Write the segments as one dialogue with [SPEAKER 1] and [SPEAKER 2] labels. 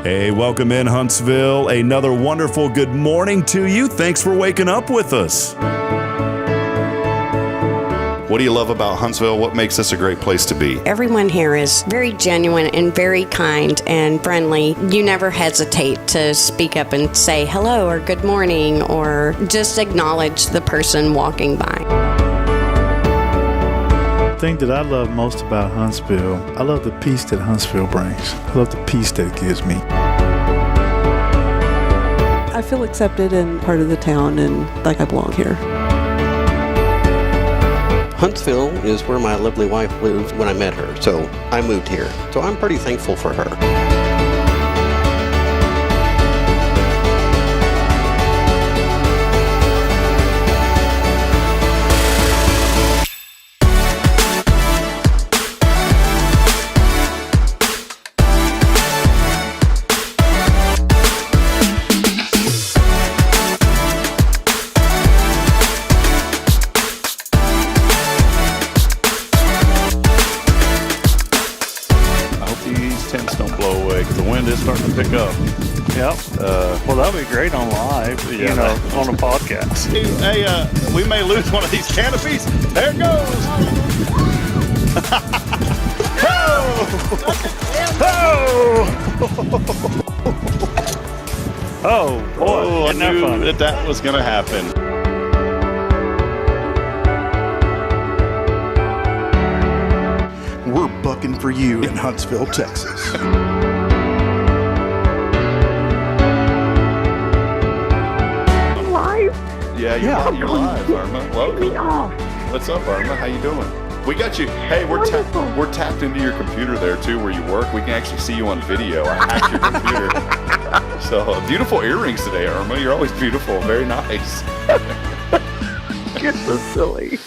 [SPEAKER 1] Hey, welcome in Huntsville. Another wonderful good morning to you. Thanks for waking up with us.
[SPEAKER 2] What do you love about Huntsville? What makes this a great place to be?
[SPEAKER 3] Everyone here is very genuine and very kind and friendly. You never hesitate to speak up and say hello or good morning or just acknowledge the person walking by.
[SPEAKER 4] The thing that I love most about Huntsville, I love the peace that Huntsville brings. I love the peace that it gives me.
[SPEAKER 5] I feel accepted and part of the town and like I belong here.
[SPEAKER 6] Huntsville is where my lovely wife lived when I met her, so I moved here. So I'm pretty thankful for her.
[SPEAKER 1] Starting to pick up.
[SPEAKER 7] Yep. Well, that'd be great on live, on a podcast.
[SPEAKER 1] Hey, we may lose one of these canopies. There it goes.
[SPEAKER 7] Oh, boy.
[SPEAKER 1] I knew that was going to happen.
[SPEAKER 8] We're bucking for you in Huntsville, Texas.
[SPEAKER 2] Yeah, you're live, Irma. Welcome. What's up, Irma? How you doing? We got you. Hey, we're tapped into your computer there too, where you work. We can actually see you on video. I hacked your computer. So beautiful earrings today, Irma. You're always beautiful. Very nice.
[SPEAKER 5] You're so silly.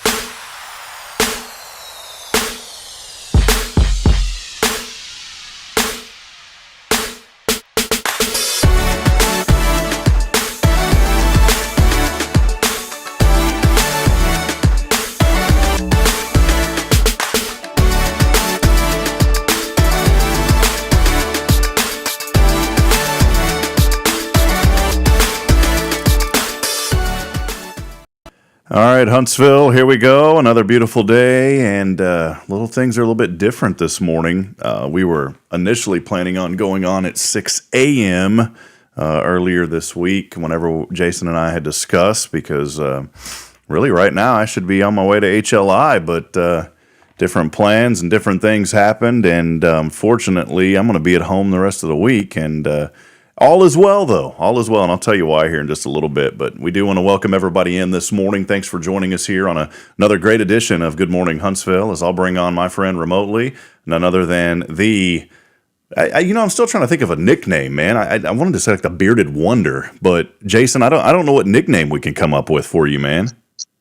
[SPEAKER 1] All right, Huntsville, here we go. Another beautiful day, and little things are a little bit different this morning. We were initially planning on going on at 6 a.m. Earlier this week, whenever Jason and I had discussed, because really right now I should be on my way to HLI, but different plans and different things happened, and fortunately I'm going to be at home the rest of the week, and all is well, though. All is well, and I'll tell you why here in just a little bit. But we do want to welcome everybody in this morning. Thanks for joining us here on another great edition of Good Morning Huntsville, as I'll bring on my friend remotely, none other than the... I'm still trying to think of a nickname, man. I wanted to say like the Bearded Wonder, but Jason, I don't know what nickname we can come up with for you, man.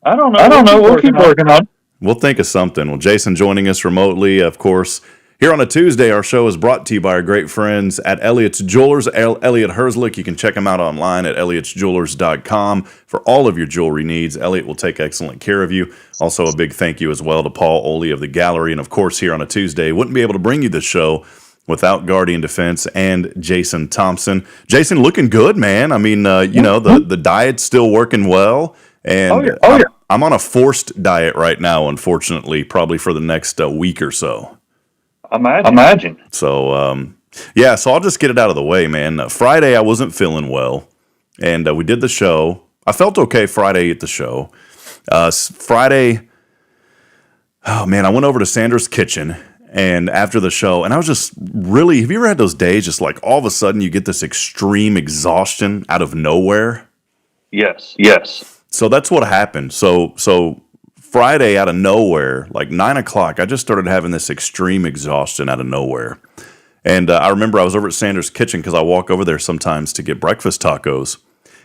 [SPEAKER 7] I don't know. We'll keep working on.
[SPEAKER 1] We'll think of something. Well, Jason joining us remotely, of course. Here on a Tuesday, our show is brought to you by our great friends at Elliott's Jewelers, Elliott Herzlich. You can check them out online at elliottjewelers.com for all of your jewelry needs. Elliott will take excellent care of you. Also, a big thank you as well to Paul Oley of the Gallery. And, of course, here on a Tuesday, wouldn't be able to bring you this show without Guardian Defense and Jason Thompson. Jason, looking good, man. I mean, the diet's still working well. And I'm on a forced diet right now, unfortunately, probably for the next week or so.
[SPEAKER 7] Imagine.
[SPEAKER 1] So, so I'll just get it out of the way, man. Friday, I wasn't feeling well, and we did the show. I felt okay Friday at the show. Friday, I went over to Sandra's kitchen, and after the show, and I was just really, have you ever had those days just like all of a sudden you get this extreme exhaustion out of nowhere?
[SPEAKER 7] Yes.
[SPEAKER 1] So that's what happened. So Friday, out of nowhere, like 9 o'clock, I just started having this extreme exhaustion out of nowhere. And I remember I was over at Sandra's kitchen because I walk over there sometimes to get breakfast tacos.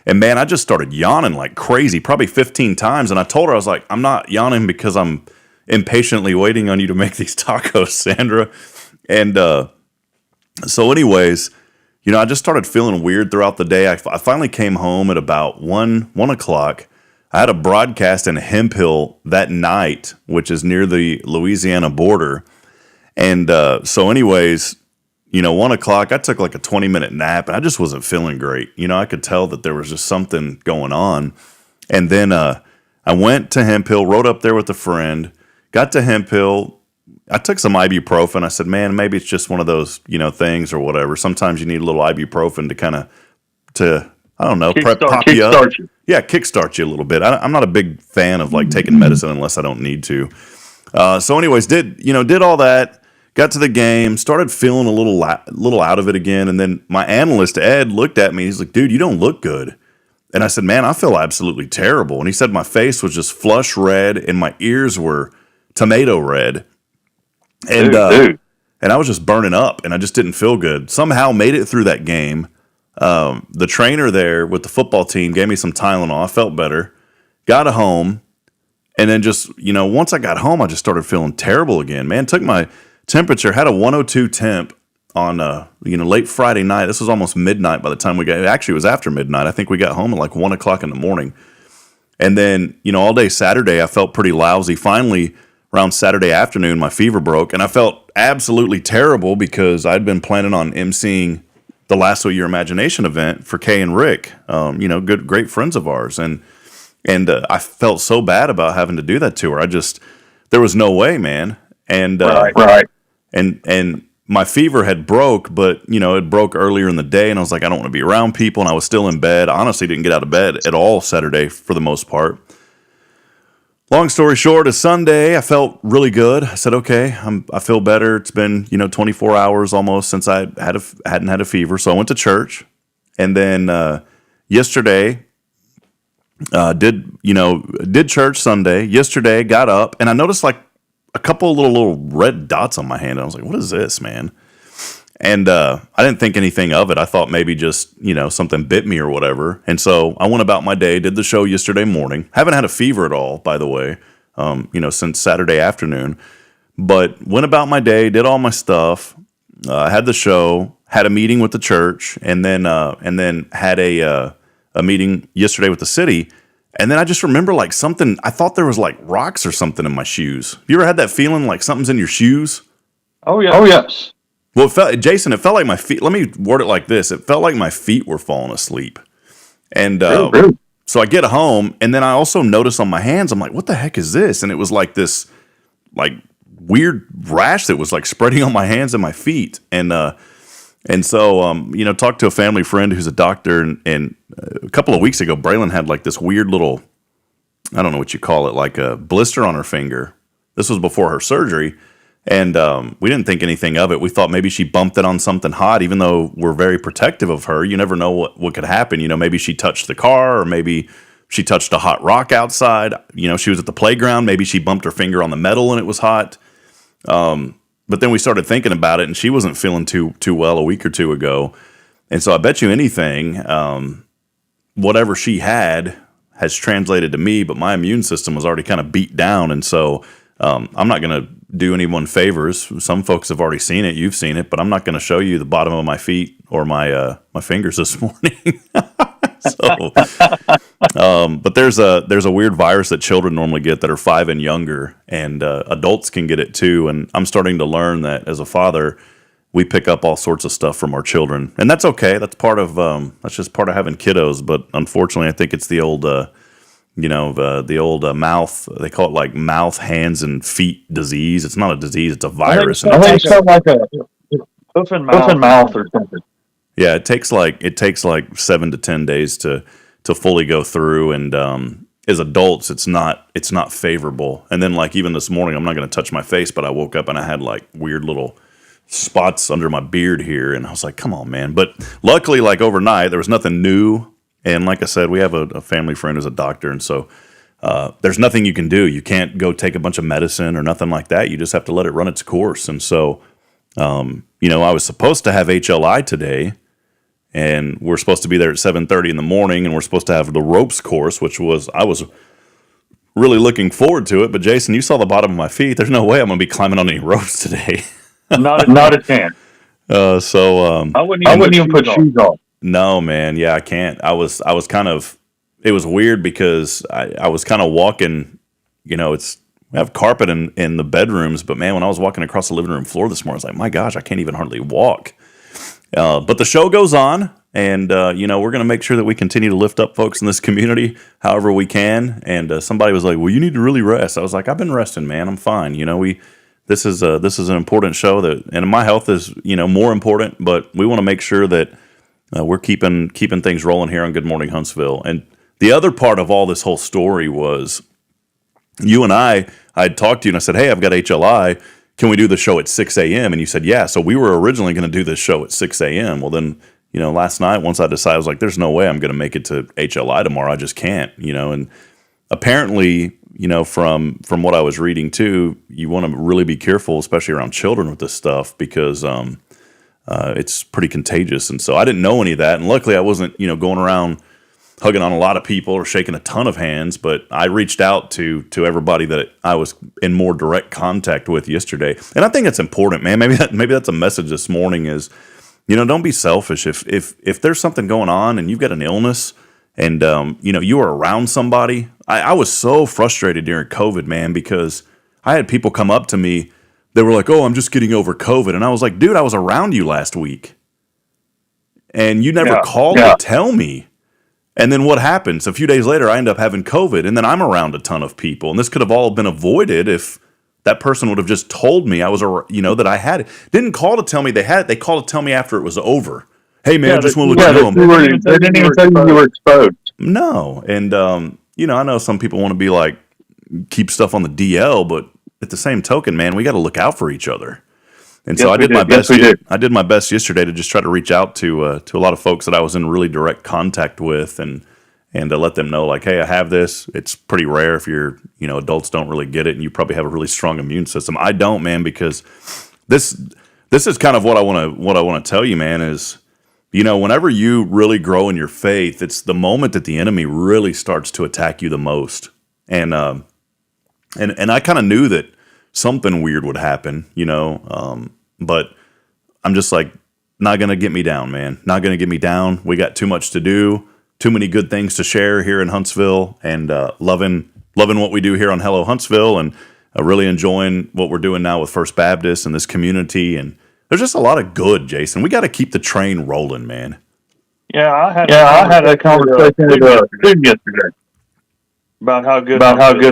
[SPEAKER 1] And, man, I just started yawning like crazy, probably 15 times. And I told her, I was like, I'm not yawning because I'm impatiently waiting on you to make these tacos, Sandra. And so anyways, I just started feeling weird throughout the day. I finally came home at about 1 o'clock. I had a broadcast in Hemphill that night, which is near the Louisiana border. And so anyways, 1 o'clock, I took like a 20-minute nap, and I just wasn't feeling great. I could tell that there was just something going on. And then I went to Hemp Hill, rode up there with a friend, got to Hemp Hill. I took some ibuprofen. I said, man, maybe it's just one of those, things or whatever. Sometimes you need a little ibuprofen to I don't know, pop you up. Yeah, kickstart you a little bit. I'm not a big fan of like taking medicine unless I don't need to. So anyways, did all that, got to the game, started feeling a little out of it again. And then my analyst, Ed, looked at me. He's like, dude, you don't look good. And I said, man, I feel absolutely terrible. And he said my face was just flush red and my ears were tomato red. And and I was just burning up and I just didn't feel good. Somehow made it through that game. The trainer there with the football team gave me some Tylenol. I felt better. Got home. And then just, once I got home, I just started feeling terrible again. Man, took my temperature, had a 102 temp on, late Friday night. This was almost midnight by the time actually it was after midnight. I think we got home at like 1 o'clock in the morning. And then, all day Saturday, I felt pretty lousy. Finally, around Saturday afternoon, my fever broke, and I felt absolutely terrible because I'd been planning on emceeing the Lasso Your Imagination event for Kay and Rick, great friends of ours. And I felt so bad about having to do that to her. There was no way, man. And,
[SPEAKER 9] right.
[SPEAKER 1] And my fever had broke, but, it broke earlier in the day, and I was like, I don't want to be around people, and I was still in bed. I honestly didn't get out of bed at all Saturday for the most part. Long story short, is Sunday, I felt really good. I said, okay, I feel better. It's been, 24 hours almost since I hadn't had a fever. So I went to church. And then yesterday, did church Sunday. Yesterday, got up, and I noticed like a couple little red dots on my hand. I was like, what is this, man? And I didn't think anything of it. I thought maybe just, something bit me or whatever. And so I went about my day, did the show yesterday morning. Haven't had a fever at all, by the way, since Saturday afternoon. But went about my day, did all my stuff, had the show, had a meeting with the church, and then had a meeting yesterday with the city. And then I just remember like something, I thought there was like rocks or something in my shoes. Have you ever had that feeling like something's in your shoes?
[SPEAKER 9] Oh, yeah. Oh, yes.
[SPEAKER 1] Well, it felt like my feet, let me word it like this. It felt like my feet were falling asleep. And so I get home, and then I also notice on my hands, I'm like, what the heck is this? And it was like this like weird rash that was like spreading on my hands and my feet. And so, talked to a family friend who's a doctor, and a couple of weeks ago, Braylon had like this weird little, I don't know what you call it, like a blister on her finger. This was before her surgery. And we didn't think anything of it. We thought maybe she bumped it on something hot, even though we're very protective of her. You never know what could happen. Maybe she touched the car, or maybe she touched a hot rock outside. She was at the playground. Maybe she bumped her finger on the metal and it was hot. But then we started thinking about it, and she wasn't feeling too well a week or two ago. And so I bet you anything, whatever she had has translated to me, but my immune system was already kind of beat down. And so I'm not going to do anyone favors. Some folks have already seen it. You've seen it, but I'm not going to show you the bottom of my feet or my fingers this morning. But there's a weird virus that children normally get that are 5 and younger, and adults can get it too. And I'm starting to learn that as a father, we pick up all sorts of stuff from our children, and that's okay. That's just part of having kiddos. But unfortunately, I think it's the old mouth, they call it like mouth, hands, and feet disease. It's not a disease, it's a virus.
[SPEAKER 9] I think it's like a hoof and mouth or something.
[SPEAKER 1] Yeah, it takes like 7 to 10 days to fully go through, and as adults, it's not favorable. And then like even this morning, I'm not going to touch my face, but I woke up and I had like weird little spots under my beard here, and I was like, come on, man. But luckily, like overnight, there was nothing new. And like I said, we have a family friend who's a doctor, and so there's nothing you can do. You can't go take a bunch of medicine or nothing like that. You just have to let it run its course. And so, I was supposed to have HLI today, and we're supposed to be there at 7:30 in the morning, and we're supposed to have the ropes course, I was really looking forward to it. But Jason, you saw the bottom of my feet. There's no way I'm going to be climbing on any ropes today.
[SPEAKER 9] Not a chance.
[SPEAKER 1] I
[SPEAKER 9] wouldn't even put shoes on.
[SPEAKER 1] No, man. Yeah, I can't. I was kind of, it was weird because I was kind of walking, we have carpet in the bedrooms, but man, when I was walking across the living room floor this morning, I was like, my gosh, I can't even hardly walk. But the show goes on, and we're going to make sure that we continue to lift up folks in this community however we can. And somebody was like, "Well, you need to really rest." I was like, "I've been resting, man. I'm fine." This is an important show and my health is more important, but we want to make sure that we're keeping things rolling here on Good Morning Huntsville. And the other part of all this whole story was you and I'd talked to you and I said, "Hey, I've got HLI. Can we do the show at 6 a.m.?" And you said, "Yeah." So we were originally going to do this show at 6 a.m. Well, then, last night, once I decided, I was like, there's no way I'm going to make it to HLI tomorrow. I just can't, and apparently, from what I was reading too, you want to really be careful, especially around children with this stuff, because it's pretty contagious. And so I didn't know any of that. And luckily I wasn't, going around hugging on a lot of people or shaking a ton of hands, but I reached out to everybody that I was in more direct contact with yesterday. And I think it's important, man. Maybe that's a message this morning is, don't be selfish. If there's something going on and you've got an illness and, you are around somebody. I was so frustrated during COVID, man, because I had people come up to me. They were like, "Oh, I'm just getting over COVID." And I was like, "Dude, I was around you last week. And you never called to tell me." And then what happens? A few days later, I end up having COVID, and then I'm around a ton of people. And this could have all been avoided if that person would have just told me I was, that I had it. Didn't call to tell me they had it. They called to tell me after it was over. "Hey, man, I just want to let you know."
[SPEAKER 9] They didn't even tell you were exposed.
[SPEAKER 1] No. And, I know some people want to be like, keep stuff on the DL, but at the same token, man, we got to look out for each other. And so I did my best. I did my best yesterday to just try to reach out to a lot of folks that I was in really direct contact with, and to let them know, like, "Hey, I have this. It's pretty rare if you're, adults don't really get it, and you probably have a really strong immune system. I don't, man, because this is kind of what I want to tell you, man, is, whenever you really grow in your faith, it's the moment that the enemy really starts to attack you the most. And I kind of knew that something weird would happen, but I'm just like, not going to get me down, man. Not going to get me down. We got too much to do, too many good things to share here in Huntsville, and loving what we do here on Hello Huntsville, and really enjoying what we're doing now with First Baptist and this community. And there's just a lot of good, Jason. We got to keep the train rolling, man.
[SPEAKER 9] Yeah, I had a conversation with a student yesterday about how good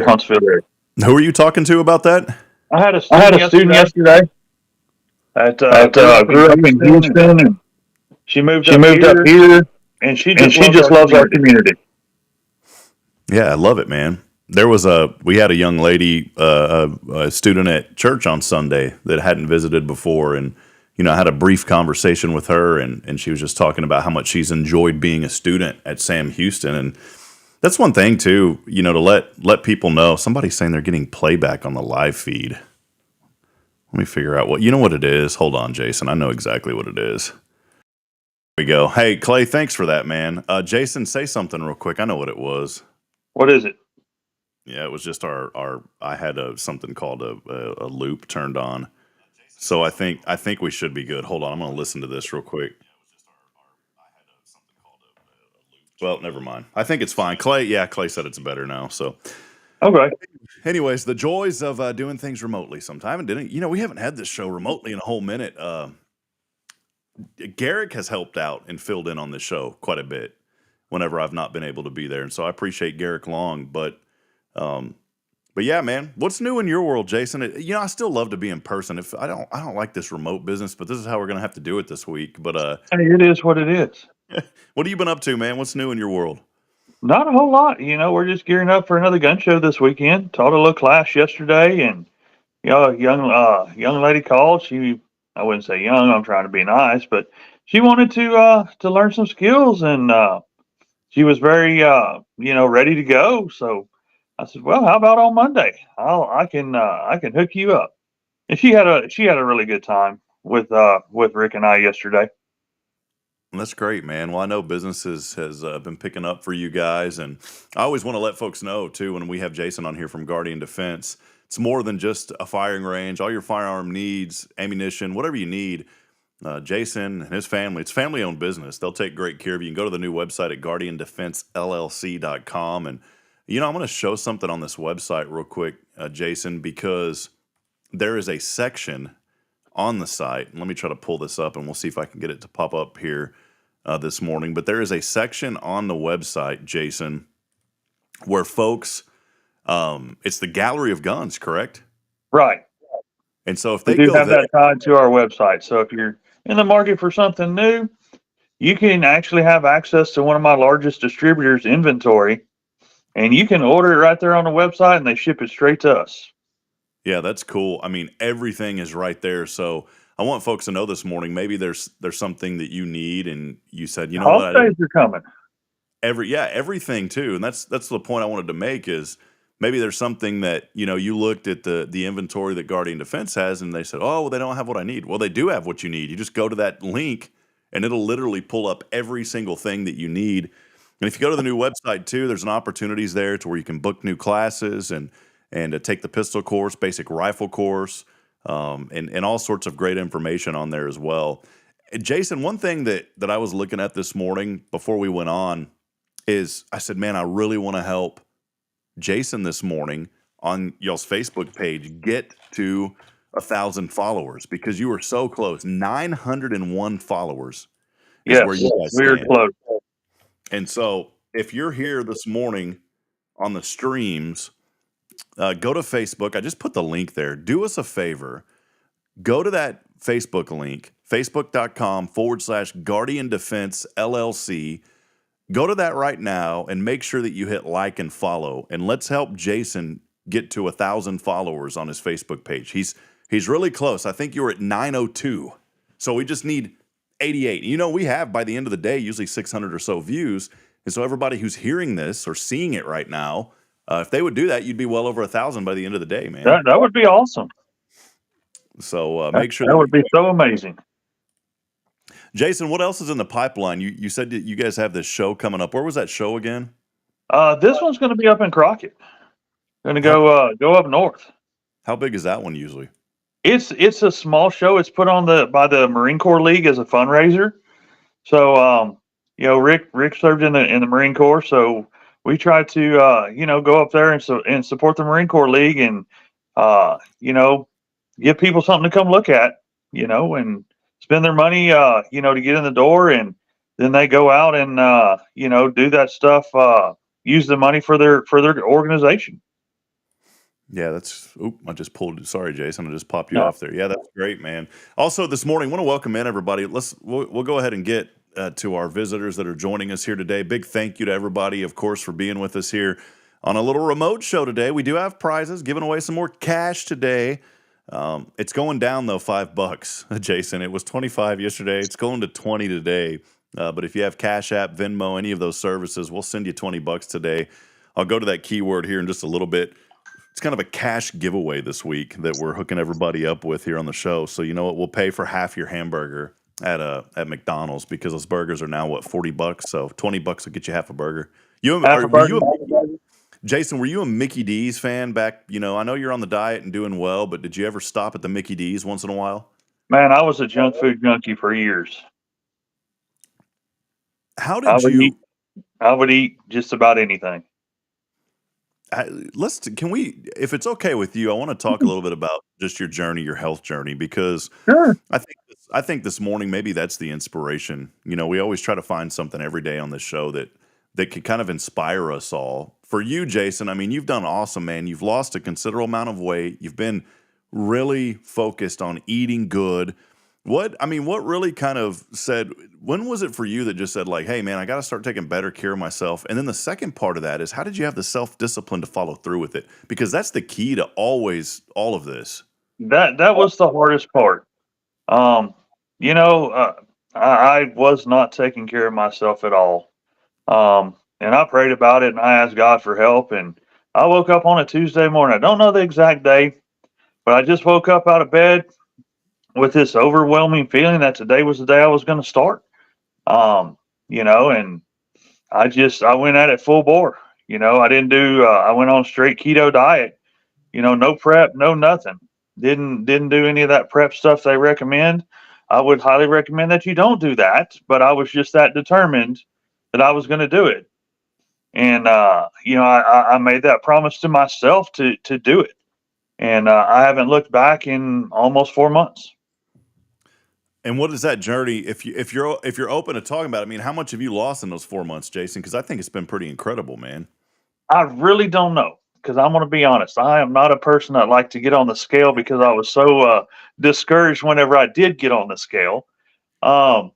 [SPEAKER 9] Huntsville is.
[SPEAKER 1] Who are you talking to about that?
[SPEAKER 9] I had a student yesterday that grew up in Houston, and she moved up here, and she just loves our community.
[SPEAKER 1] Yeah, I love it, man. We had a young lady, a student at church on Sunday that hadn't visited before, and I had a brief conversation with her, and she was just talking about how much she's enjoyed being a student at Sam Houston. And that's one thing too, to let people know. Somebody's saying they're getting playback on the live feed. Let me figure out what it is. Hold on, Jason. I know exactly what it is. There we go. Hey, Clay, thanks for that, man. Jason, say something real quick. I know what it was.
[SPEAKER 9] What is it?
[SPEAKER 1] Yeah, it was just I had something called a loop turned on. So I think we should be good. Hold on, I'm going to listen to this real quick. Well, never mind. I think it's fine. Clay said it's better now. So,
[SPEAKER 9] okay.
[SPEAKER 1] Anyways, the joys of doing things remotely sometime. And we haven't had this show remotely in a whole minute. Garrick has helped out and filled in on this show quite a bit whenever I've not been able to be there. And so I appreciate Garrick Long. But yeah, man, what's new in your world, Jason? I still love to be in person. If I don't like this remote business, but this is how we're going to have to do it this week. But
[SPEAKER 9] hey, it is what it is.
[SPEAKER 1] What have you been up to, man? What's new in your world?
[SPEAKER 9] Not a whole lot. We're just gearing up for another gun show this weekend. Taught a little class yesterday, and a young lady called. I wouldn't say young. I'm trying to be nice, but she wanted to learn some skills, and she was very ready to go. So I said, "Well, how about on Monday? I can hook you up." And she had a really good time with Rick and I yesterday.
[SPEAKER 1] That's great, man. Well, I know businesses has been picking up for you guys, and I always want to let folks know too when we have Jason on here from Guardian Defense. It's more than just a firing range. All your firearm needs, ammunition, whatever you need. Jason and his family, it's family-owned business. They'll take great care of you. You can go to the new website at guardiandefensellc.com, and I'm going to show something on this website real quick, Jason, because there is a section on the site. Let me try to pull this up, and we'll see if I can get it to pop up here this morning. But there is a section on the website, Jason, where folks, it's the gallery of guns, correct?
[SPEAKER 9] Right.
[SPEAKER 1] And so if
[SPEAKER 9] We
[SPEAKER 1] they
[SPEAKER 9] do
[SPEAKER 1] go
[SPEAKER 9] have
[SPEAKER 1] there,
[SPEAKER 9] that tied to our website. So if you're in the market for something new, you can actually have access to one of my largest distributors' inventory, and you can order it right there on the website, and they ship it straight to us.
[SPEAKER 1] yeah, that's cool. I mean, everything is right there. So I want folks to know this morning, maybe there's something that you need, and you said, you know what,
[SPEAKER 9] Holidays are coming.
[SPEAKER 1] everything too. And that's the point I wanted to make is maybe there's something that, you looked at the inventory that Guardian Defense has, and they said, oh, well, they don't have what I need. Well, they do have what you need. You just go to that link, and it'll literally pull up every single thing that you need. And if you go to the new website too, there's an opportunities there to where you can book new classes and take the pistol course, basic rifle course, and all sorts of great information on there as well. And Jason, one thing that I was looking at this morning before we went on is I said, man, I really want to help Jason this morning on y'all's Facebook page get to 1,000 followers, because you were so close. 901 followers is
[SPEAKER 9] Yes,
[SPEAKER 1] where you guys
[SPEAKER 9] we're
[SPEAKER 1] stand.
[SPEAKER 9] close.
[SPEAKER 1] And so if you're here this morning on the streams, go to Facebook. I just put the link there. Do us a favor. Go to that Facebook link, facebook.com/Guardian Defense LLC. Go to that right now and make sure that you hit like and follow. And let's help Jason get to 1,000 followers on his Facebook page. He's really close. I think you were at 902. So we just need 88. We have, by the end of the day, usually 600 or so views. And so everybody who's hearing this or seeing it right now, if they would do that, you'd be well over 1,000 by the end of the day, man.
[SPEAKER 9] That would be awesome.
[SPEAKER 1] So make sure
[SPEAKER 9] that would be so amazing.
[SPEAKER 1] Jason, what else is in the pipeline? You said that you guys have this show coming up. Where was that show again?
[SPEAKER 9] This one's going to be up in Crockett. Going to go up north.
[SPEAKER 1] How big is that one usually?
[SPEAKER 9] It's a small show. It's put on by the Marine Corps League as a fundraiser. So Rick served in the Marine Corps, so we try to go up there and support the Marine Corps League and give people something to come look at, and spend their money to get in the door, and then they go out and do that stuff, use the money for their organization.
[SPEAKER 1] Yeah, I just pulled. Sorry, Jason, I just popped you off there. Yeah, that's great, man. Also, this morning, want to welcome in everybody. We'll go ahead and get to our visitors that are joining us here today. Big thank you to everybody, of course, for being with us here on a little remote show today. We do have prizes, giving away some more cash today. It's going down though, $5, Jason. It was 25 yesterday. It's going to 20 today. But if you have Cash App, Venmo, any of those services, we'll send you $20 today. I'll go to that keyword here in just a little bit. It's kind of a cash giveaway this week that we're hooking everybody up with here on the show. So you know what? We'll pay for half your hamburger at McDonald's, because those burgers are now $40. So $20 will get you half a burger. Jason, were you a Mickey D's fan back? I know you're on the diet and doing well, but did you ever stop at the Mickey D's once in a while?
[SPEAKER 9] Man, I was a junk food junkie for years.
[SPEAKER 1] How did you?
[SPEAKER 9] I would eat just about anything.
[SPEAKER 1] Can we, if it's okay with you, I want to talk a little bit about just your journey, your health journey, because
[SPEAKER 9] Sure.
[SPEAKER 1] I think this morning maybe that's the inspiration. We always try to find something every day on this show that could kind of inspire us all. For you, Jason, I mean, you've done awesome, man. You've lost a considerable amount of weight. You've been really focused on eating good. What really kind of said, when was it for you that just said like, hey man, I got to start taking better care of myself? And then the second part of that is, how did you have the self-discipline to follow through with it? Because that's the key to always all of this.
[SPEAKER 9] That was the hardest part. I was not taking care of myself at all. And I prayed about it and I asked God for help, and I woke up on a Tuesday morning. I don't know the exact day, but I just woke up out of bed with this overwhelming feeling that today was the day I was going to start. And I went at it full bore. I went on straight keto diet, no prep, no nothing. Didn't do any of that prep stuff they recommend. I would highly recommend that you don't do that, but I was just that determined that I was going to do it. And, I made that promise to myself to do it. And I haven't looked back in almost 4 months.
[SPEAKER 1] And what is that journey? If you're open to talking about it, I mean, how much have you lost in those 4 months, Jason? Because I think it's been pretty incredible, man.
[SPEAKER 9] I really don't know because I'm going to be honest. I am not a person that like to get on the scale because I was so discouraged whenever I did get on the scale. Um,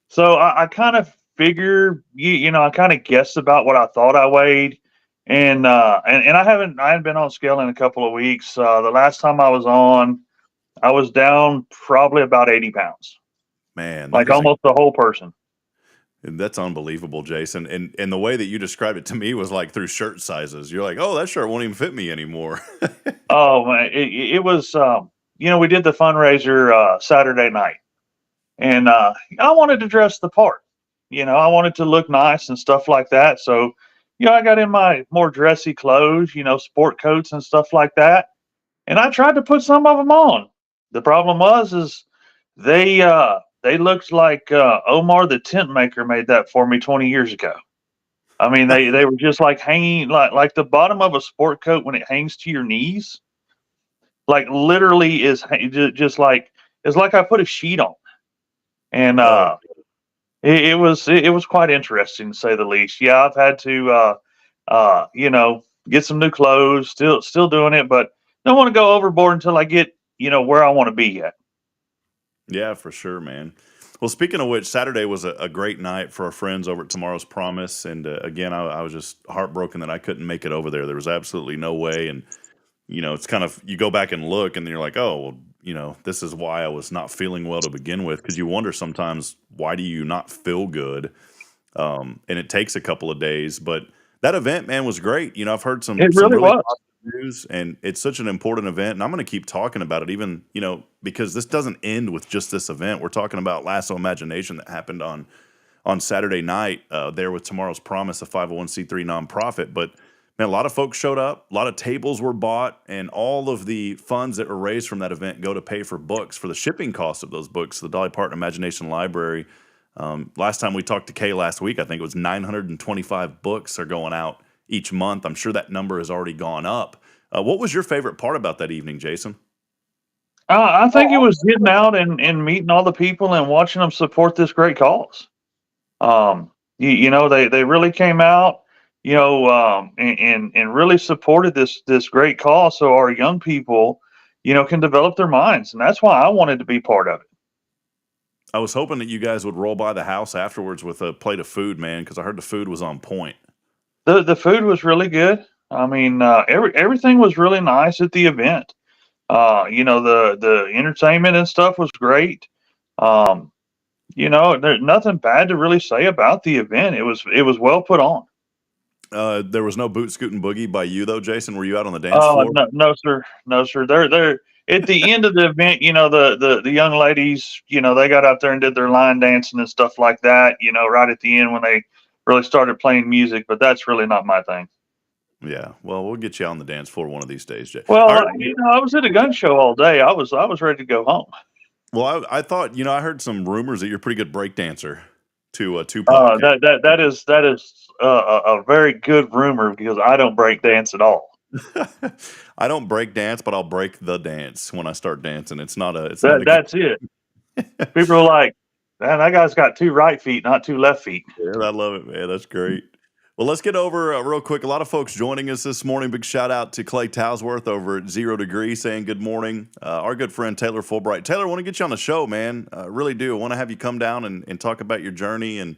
[SPEAKER 9] so I kind of figure, I kind of guessed about what I thought I weighed, and I hadn't been on scale in a couple of weeks. The last time I was on, I was down probably about 80 pounds,
[SPEAKER 1] Man,
[SPEAKER 9] like almost the whole person.
[SPEAKER 1] that's unbelievable, Jason. And the way that you described it to me was like through shirt sizes. You're like, oh, that shirt won't even fit me anymore.
[SPEAKER 9] Oh man, it was. We did the fundraiser Saturday night, and I wanted to dress the part. I wanted to look nice and stuff like that. So, I got in my more dressy clothes, sport coats and stuff like that, and I tried to put some of them on. The problem is they looked like Omar the tent maker made that for me 20 years ago. I mean, they were just like hanging like the bottom of a sport coat when it hangs to your knees, like literally just like it's like I put a sheet on, and it was quite interesting to say the least. Yeah, I've had to get some new clothes. Still doing it, but don't want to go overboard until I get where I want to be yet.
[SPEAKER 1] Yeah, for sure, man. Well, speaking of which, Saturday was a great night for our friends over at Tomorrow's Promise. And again, I was just heartbroken that I couldn't make it over there. There was absolutely no way. And, it's kind of, you go back and look and you're like, oh, well, this is why I was not feeling well to begin with. Because you wonder sometimes, why do you not feel good? And it takes a couple of days. But that event, man, was great. I've heard some
[SPEAKER 9] It really was.
[SPEAKER 1] news, and it's such an important event, and I'm going to keep talking about it, even because this doesn't end with just this event. We're talking about Lasso Imagination that happened on Saturday night there with Tomorrow's Promise, a 501c3 nonprofit. But man, a lot of folks showed up, a lot of tables were bought, and all of the funds that were raised from that event go to pay for books, for the shipping cost of those books. The Dolly Parton Imagination Library. Last time we talked to Kay last week, I think it was 925 books are going out each month. I'm sure that number has already gone up. What was your favorite part about that evening, Jason?
[SPEAKER 9] I think it was getting out and meeting all the people and watching them support this great cause. They really came out, and really supported this great cause, so our young people, can develop their minds, and that's why I wanted to be part of it.
[SPEAKER 1] I was hoping that you guys would roll by the house afterwards with a plate of food, man, because I heard the food was on point.
[SPEAKER 9] The food was really good. I mean, everything was really nice at the event. The entertainment and stuff was great. There's nothing bad to really say about the event. It was well put on.
[SPEAKER 1] There was no boot scooting boogie by you though, Jason. Were you out on the dance floor?
[SPEAKER 9] No, sir. No, sir. They're at the end of the event. The young ladies, they got out there and did their line dancing and stuff like that. Right at the end when they really started playing music, but that's really not my thing.
[SPEAKER 1] Yeah, well, we'll get you on the dance floor one of these days, Jay.
[SPEAKER 9] Well, I was at a gun show all day. I was ready to go home.
[SPEAKER 1] Well, I thought, I heard some rumors that you're a pretty good break dancer to Tupac.
[SPEAKER 9] That is a very good rumor because I don't break dance at all.
[SPEAKER 1] I don't break dance, but I'll break the dance when I start dancing. That's
[SPEAKER 9] it. People are like, man, that guy's got two right feet, not two left feet.
[SPEAKER 1] Yeah, I love it, man. That's great. Well, let's get over real quick. A lot of folks joining us this morning. Big shout out to Clay Towsworth over at 0 Degree saying good morning. Our good friend Taylor Fulbright. Taylor, I want to get you on the show, man. Really do. I want to have you come down and talk about your journey and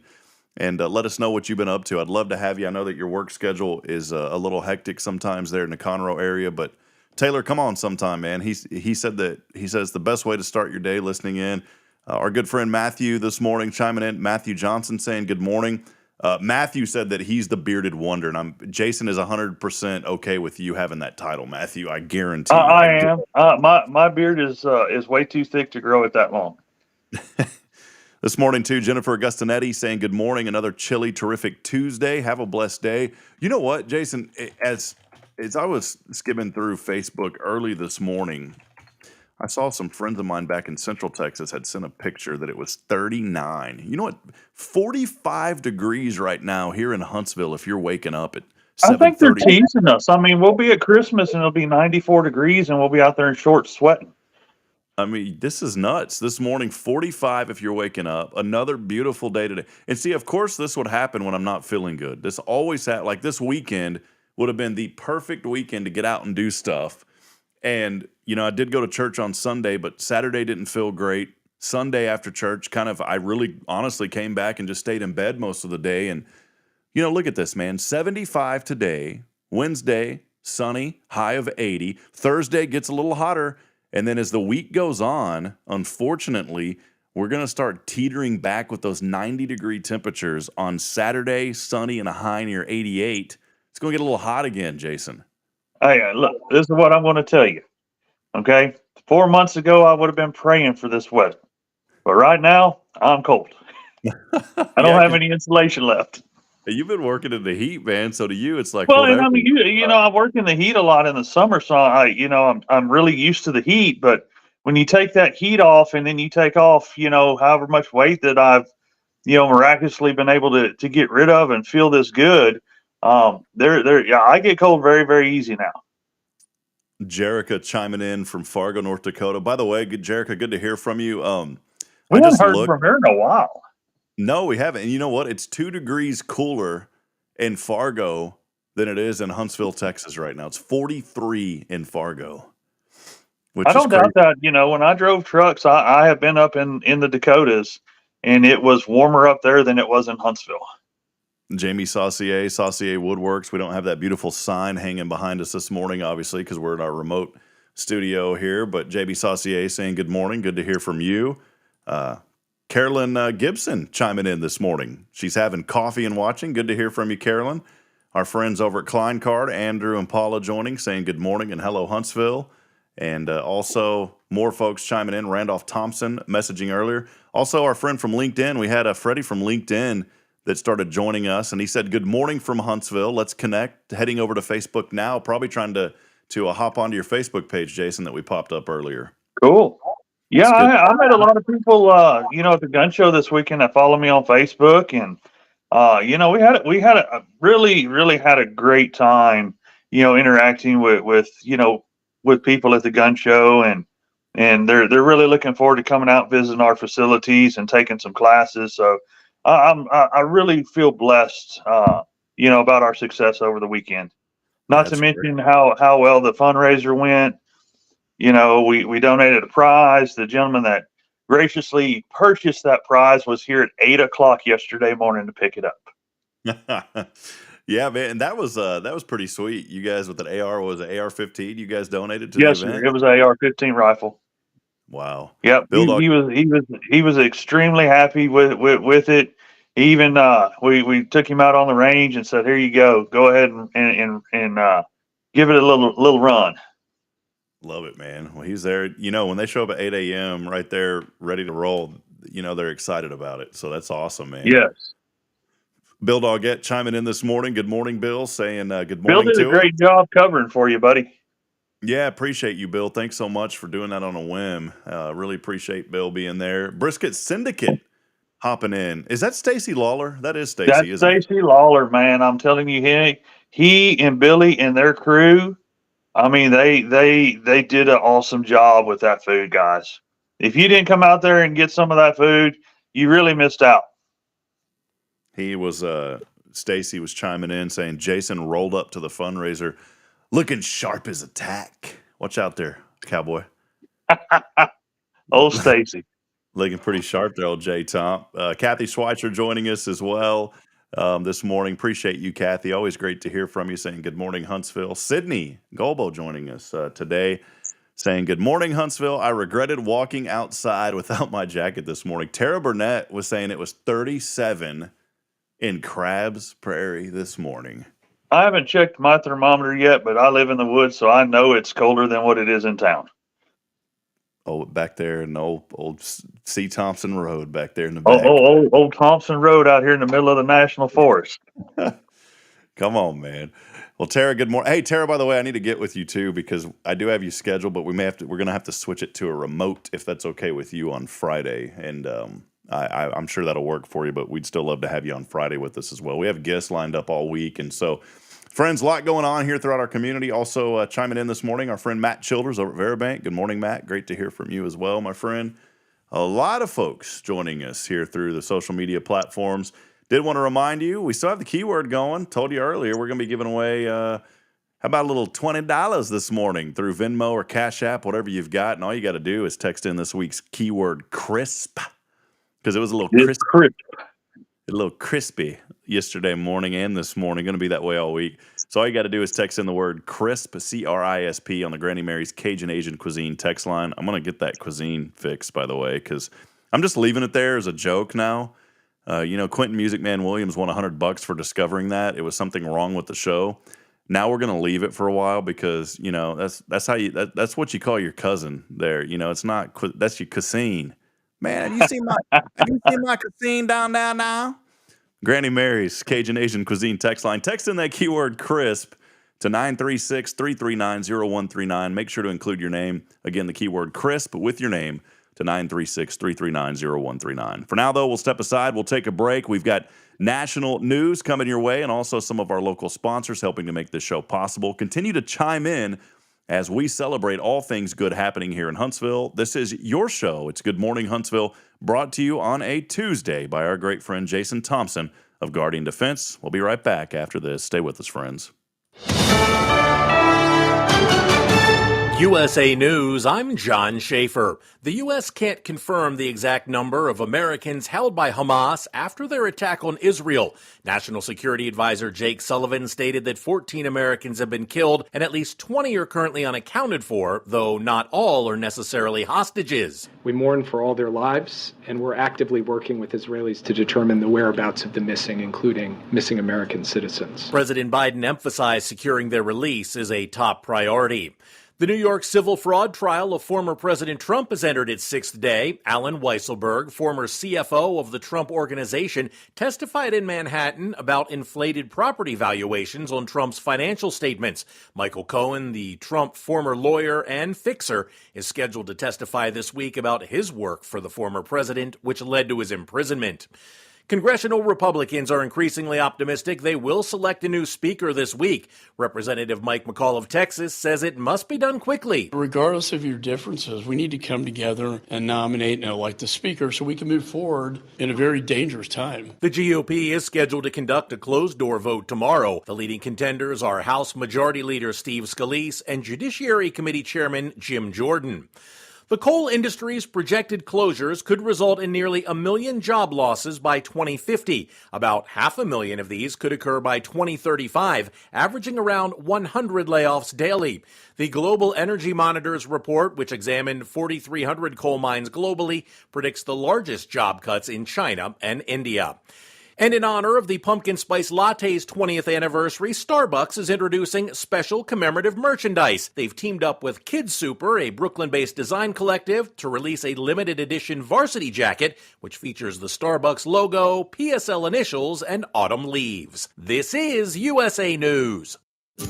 [SPEAKER 1] let us know what you've been up to. I'd love to have you. I know that your work schedule is a little hectic sometimes there in the Conroe area, but Taylor, come on sometime, man. He says the best way to start your day listening in. Our good friend Matthew this morning chiming in. Matthew Johnson saying good morning. Matthew said that he's the bearded wonder, and Jason is 100% okay with you having that title, Matthew. I guarantee.
[SPEAKER 9] I am. My beard is way too thick to grow it that long.
[SPEAKER 1] This morning too, Jennifer Augustinetti saying good morning. Another chilly, terrific Tuesday. Have a blessed day. You know what, Jason? As I was skimming through Facebook early this morning, I saw some friends of mine back in Central Texas had sent a picture that it was 39. You know what? 45 degrees right now here in Huntsville if you're waking up at 7:30.
[SPEAKER 9] I think they're teasing us. I mean, we'll be at Christmas and it'll be 94 degrees and we'll be out there in shorts sweating.
[SPEAKER 1] I mean, this is nuts. This morning, 45 if you're waking up. Another beautiful day today. And see, of course, this would happen when I'm not feeling good. This always like this weekend would have been the perfect weekend to get out and do stuff. And, I did go to church on Sunday, but Saturday didn't feel great. Sunday after church, I really honestly came back and just stayed in bed most of the day. And, look at this, man. 75 today, Wednesday, sunny, high of 80. Thursday gets a little hotter. And then as the week goes on, unfortunately, we're going to start teetering back with those 90-degree temperatures on Saturday, sunny and a high near 88. It's going to get a little hot again, Jason.
[SPEAKER 9] Hey, look, this is what I'm going to tell you. Okay? 4 months ago, I would have been praying for this weather. But right now, I'm cold. I don't have any insulation left.
[SPEAKER 1] You've been working in the heat, man. So to you, it's like
[SPEAKER 9] well, and I mean, I work in the heat a lot in the summer, so I'm really used to the heat. But when you take that heat off, and then you take off, however much weight that I've, miraculously been able to get rid of and feel this good, I get cold very, very easy now.
[SPEAKER 1] Jerica chiming in from Fargo, North Dakota. By the way, Jerica, good to hear from you.
[SPEAKER 9] We haven't heard from her in a while.
[SPEAKER 1] No, we haven't. And you know what? It's 2 degrees cooler in Fargo than it is in Huntsville, Texas right now. It's 43 in Fargo.
[SPEAKER 9] I don't doubt that. When I drove trucks, I have been up in the Dakotas, and it was warmer up there than it was in Huntsville.
[SPEAKER 1] Jamie Saucier Woodworks. We don't have that beautiful sign hanging behind us this morning, obviously, because we're in our remote studio here. But JB Saucier saying good morning. Good to hear from you. Carolyn Gibson chiming in this morning. She's having coffee and watching. Good to hear from you, Carolyn. Our friends over at Klein Card, Andrew and Paula joining, saying good morning and hello, Huntsville. And also more folks chiming in. Randolph Thompson messaging earlier. Also, our friend from LinkedIn. We had a Freddie from LinkedIn that started joining us, and he said, good morning from Huntsville. Let's connect. Heading over to Facebook now, probably trying to hop onto your Facebook page, Jason, that we popped up earlier.
[SPEAKER 9] Cool. Yeah, I met a lot of people, at the gun show this weekend that follow me on Facebook, and we had a really, really had a great time, interacting with people at the gun show, and they're really looking forward to coming out, visiting our facilities, and taking some classes. So I really feel blessed, about our success over the weekend. Not to mention how well the fundraiser went. We donated a prize. The gentleman that graciously purchased that prize was here at 8:00 yesterday morning to pick it up.
[SPEAKER 1] Yeah, man, and that was pretty sweet. You guys with an AR, was it AR-15? You guys donated to
[SPEAKER 9] yes,
[SPEAKER 1] the event?
[SPEAKER 9] Sir, it was an AR-15 rifle.
[SPEAKER 1] Wow.
[SPEAKER 9] Yep, he was extremely happy with it. He even we took him out on the range and said, "Here you go. Go ahead and give it a little run."
[SPEAKER 1] Love it, man. Well, he's there. When they show up at 8 a.m. right there, ready to roll, they're excited about it. So that's awesome, man.
[SPEAKER 9] Yes.
[SPEAKER 1] Bill Doggett chiming in this morning. Good morning, Bill. Saying good morning.
[SPEAKER 9] Bill did a great job covering for you, buddy.
[SPEAKER 1] Yeah, appreciate you, Bill. Thanks so much for doing that on a whim. Really appreciate Bill being there. Brisket Syndicate hopping in. Is that Stacy Lawler? That is Stacy.
[SPEAKER 9] That's Stacy Lawler, man. I'm telling you, he and Billy and their crew. I mean, they did an awesome job with that food, guys. If you didn't come out there and get some of that food, you really missed out.
[SPEAKER 1] He was Stacy was chiming in saying Jason rolled up to the fundraiser looking sharp as a tack. Watch out there, cowboy.
[SPEAKER 9] Old Stacy.
[SPEAKER 1] Looking pretty sharp there, old J Tom. Kathy Schweitzer joining us as well this morning. Appreciate you, Kathy. Always great to hear from you, saying good morning, Huntsville. Sydney Golbo joining us today, saying good morning, Huntsville. I regretted walking outside without my jacket this morning. Tara Burnett was saying it was 37 in Crabs Prairie this morning.
[SPEAKER 9] I haven't checked my thermometer yet, but I live in the woods, so I know it's colder than what it is in town.
[SPEAKER 1] Oh, back there in old C. Thompson Road back there in the back.
[SPEAKER 9] Old Thompson Road out here in the middle of the National Forest.
[SPEAKER 1] Come on, man. Well, Tara, good morning. Hey, Tara, by the way, I need to get with you too because I do have you scheduled, but we're going to have to switch it to a remote if that's okay with you on Friday. And I'm sure that'll work for you, but we'd still love to have you on Friday with us as well. We have guests lined up all week, and so Friends, a lot going on here throughout our community. Also chiming in this morning, our friend Matt Childers over at Veribank. Good morning, Matt. Great to hear from you as well, my friend. A lot of folks joining us here through the social media platforms. Did want to remind you, we still have the keyword going. Told you earlier, we're going to be giving away, how about a little $20 this morning through Venmo or Cash App, whatever you've got. And all you got to do is text in this week's keyword crisp, because it was a little crispy yesterday morning and this morning. Going to be that way all week. So all you got to do is text in the word crisp, C-R-I-S-P, on the Granny Mary's Cajun Asian Cuisine text line. I'm going to get that cuisine fixed, by the way, because I'm just leaving it there as a joke now. Quentin Music Man Williams won $100 for discovering that. It was something wrong with the show. Now we're going to leave it for a while because, that's how that's what you call your cousin there. It's not, that's your cuisine. Man, have you seen my cuisine down there now? Granny Mary's Cajun Asian Cuisine text line. Text in that keyword crisp to 936-339-0139. Make sure to include your name. Again, the keyword crisp with your name to 936-339-0139. For now, though, we'll step aside. We'll take a break. We've got national news coming your way and also some of our local sponsors helping to make this show possible. Continue to chime in as we celebrate all things good happening here in Huntsville. This is your show. It's Good Morning Huntsville, brought to you on a Tuesday by our great friend Jason Thompson of Guardian Defense. We'll be right back after this. Stay with us, friends.
[SPEAKER 10] USA News, I'm John Schaefer. The U.S. can't confirm the exact number of Americans held by Hamas after their attack on Israel. National Security Advisor Jake Sullivan stated that 14 Americans have been killed and at least 20 are currently unaccounted for, though not all are necessarily hostages.
[SPEAKER 11] We mourn for all their lives, and we're actively working with Israelis to determine the whereabouts of the missing, including missing American citizens.
[SPEAKER 10] President Biden emphasized securing their release is a top priority. The New York civil fraud trial of former President Trump has entered its sixth day. Alan Weisselberg, former CFO of the Trump Organization, testified in Manhattan about inflated property valuations on Trump's financial statements. Michael Cohen, the Trump former lawyer and fixer, is scheduled to testify this week about his work for the former president, which led to his imprisonment. Congressional Republicans are increasingly optimistic they will select a new speaker this week. Representative Mike McCall of Texas says it must be done quickly.
[SPEAKER 12] Regardless of your differences, we need to come together and nominate and elect the speaker so we can move forward in a very dangerous time.
[SPEAKER 10] The GOP is scheduled to conduct a closed-door vote tomorrow. The leading contenders are House Majority Leader Steve Scalise and Judiciary Committee Chairman Jim Jordan. The coal industry's projected closures could result in nearly 1 million job losses by 2050. About 500,000 of these could occur by 2035, averaging around 100 layoffs daily. The Global Energy Monitor's report, which examined 4,300 coal mines globally, predicts the largest job cuts in China and India. And in honor of the Pumpkin Spice Latte's 20th anniversary, Starbucks is introducing special commemorative merchandise. They've teamed up with Kid Super, a Brooklyn-based design collective, to release a limited edition varsity jacket, which features the Starbucks logo, PSL initials, and autumn leaves. This is USA News.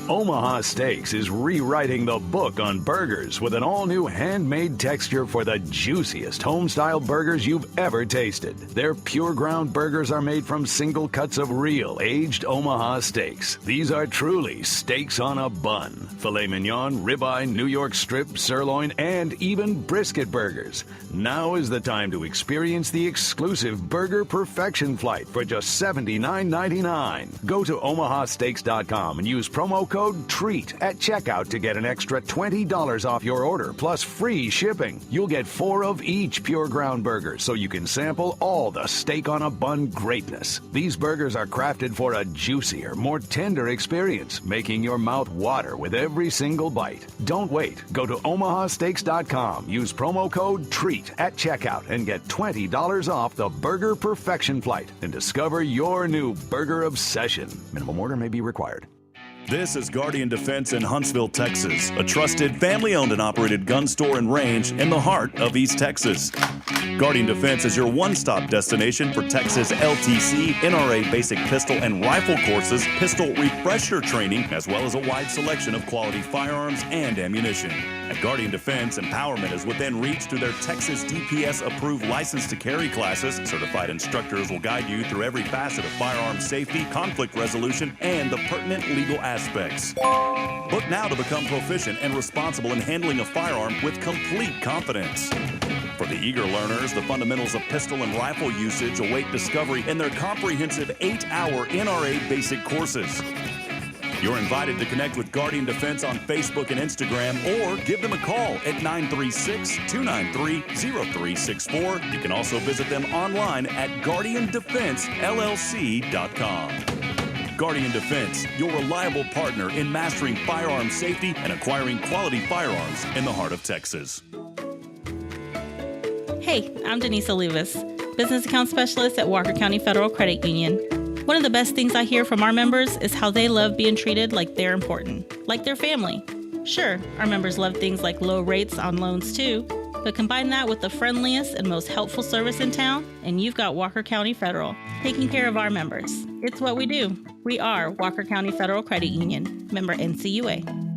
[SPEAKER 13] Omaha Steaks is rewriting the book on burgers with an all-new handmade texture for the juiciest home-style burgers you've ever tasted. Their pure ground burgers are made from single cuts of real aged Omaha steaks. These are truly steaks on a bun. Filet mignon, ribeye, New York strip, sirloin, and even brisket burgers. Now is the time to experience the exclusive Burger Perfection Flight for just $79.99. Go to omahasteaks.com and use promo code TREAT at checkout to get an extra $20 off your order, plus free shipping. You'll get 4 of each pure ground burger, so you can sample all the steak on a bun greatness. These burgers are crafted for a juicier, more tender experience, making your mouth water with every single bite. Don't wait. Go to omahasteaks.com, use promo code TREAT at checkout, and get $20 off the Burger Perfection Flight and discover your new burger obsession. Minimum order may be required.
[SPEAKER 1] This is Guardian Defense in Huntsville, Texas, a trusted family-owned and operated gun store and range in the heart of East Texas. Guardian Defense is your one-stop destination for Texas LTC, NRA basic pistol and rifle courses, pistol refresher training, as well as a wide selection of quality firearms and ammunition. Guardian Defense empowerment is within reach through their Texas DPS-approved license to carry classes. Certified instructors will guide you through every facet of firearm safety, conflict resolution, and the pertinent legal aspects. Book now to become proficient and responsible in handling a firearm with complete confidence. For the eager learners, the fundamentals of pistol and rifle usage await discovery in their comprehensive 8-hour NRA basic courses. You're invited to connect with Guardian Defense on Facebook and Instagram, or give them a call at 936-293-0364. You can also visit them online at guardiandefensellc.com. Guardian Defense, your reliable partner in mastering firearm safety and acquiring quality firearms in the heart of Texas.
[SPEAKER 14] Hey, I'm Denise Olivas, Business Account Specialist at Walker County Federal Credit Union. One of the best things I hear from our members is how they love being treated like they're important, like their family. Sure, our members love things like low rates on loans too, but combine that with the friendliest and most helpful service in town, and you've got Walker County Federal, taking care of our members. It's what we do. We are Walker County Federal Credit Union, member NCUA.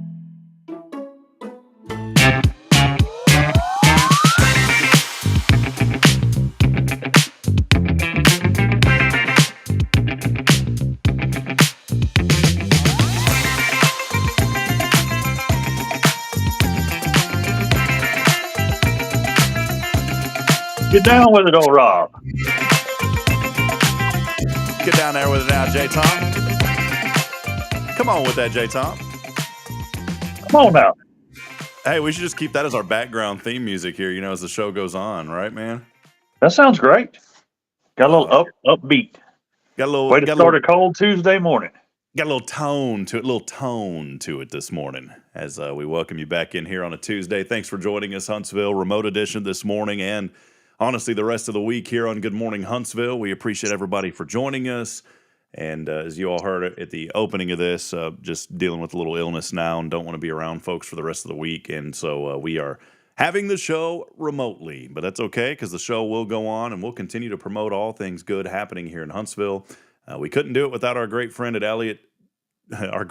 [SPEAKER 9] Get down with it, old Rob.
[SPEAKER 1] Get down there with it now, J-Tom. Come on with that, J-Tom.
[SPEAKER 9] Come on now.
[SPEAKER 1] Hey, we should just keep that as our background theme music here, as the show goes on, right, man?
[SPEAKER 9] That sounds great. Got a little upbeat.
[SPEAKER 1] Got a little
[SPEAKER 9] way to start a cold Tuesday morning.
[SPEAKER 1] Got a little tone to it this morning as we welcome you back in here on a Tuesday. Thanks for joining us, Huntsville Remote Edition this morning, and honestly, the rest of the week here on Good Morning Huntsville. We appreciate everybody for joining us. And as you all heard at the opening of this, just dealing with a little illness now and don't want to be around folks for the rest of the week. And so we are having the show remotely, but that's okay because the show will go on and we'll continue to promote all things good happening here in Huntsville. We couldn't do it without our great friend Elliot Herzlich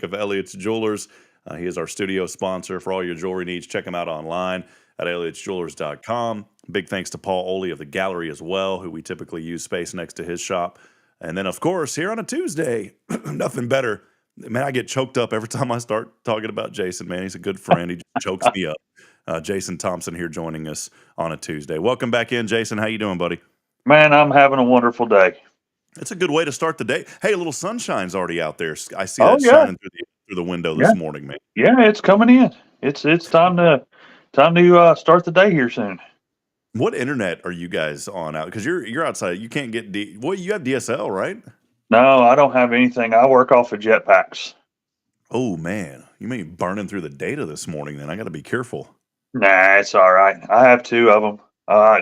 [SPEAKER 1] of Elliott's Jewelers. He is our studio sponsor for all your jewelry needs. Check him out online at elliotsjewelers.com. Big thanks to Paul Oley of the Gallery as well, who we typically use space next to his shop. And then, of course, here on a Tuesday, nothing better. Man, I get choked up every time I start talking about Jason, man. He's a good friend. He just chokes me up. Jason Thompson here joining us on a Tuesday. Welcome back in, Jason. How you doing, buddy?
[SPEAKER 9] Man, I'm having a wonderful day.
[SPEAKER 1] It's a good way to start the day. Hey, a little sunshine's already out there. I see that shining through the window this morning, man.
[SPEAKER 9] Yeah, it's coming in. It's time to start the day here soon.
[SPEAKER 1] What internet are you guys on out? Because you're outside. You can't get you have DSL, right?
[SPEAKER 9] No, I don't have anything. I work off of jetpacks.
[SPEAKER 1] Oh man, you may be burning through the data this morning. Then I got to be careful.
[SPEAKER 9] Nah, it's all right. I have 2 of them.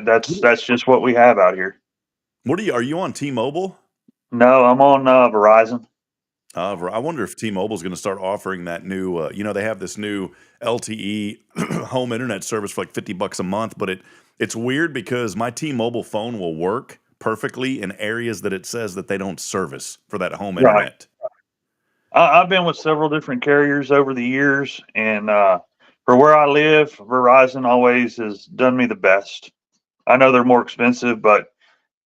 [SPEAKER 9] That's just what we have out here.
[SPEAKER 1] Are you on T-Mobile?
[SPEAKER 9] No, I'm on Verizon.
[SPEAKER 1] I wonder if T-Mobile is going to start offering that new. They have this new LTE home internet service for like $50 a month, but it's weird because my T-Mobile phone will work perfectly in areas that it says that they don't service for that home internet.
[SPEAKER 9] I've been with several different carriers over the years, and for where I live, Verizon always has done me the best. I know they're more expensive, but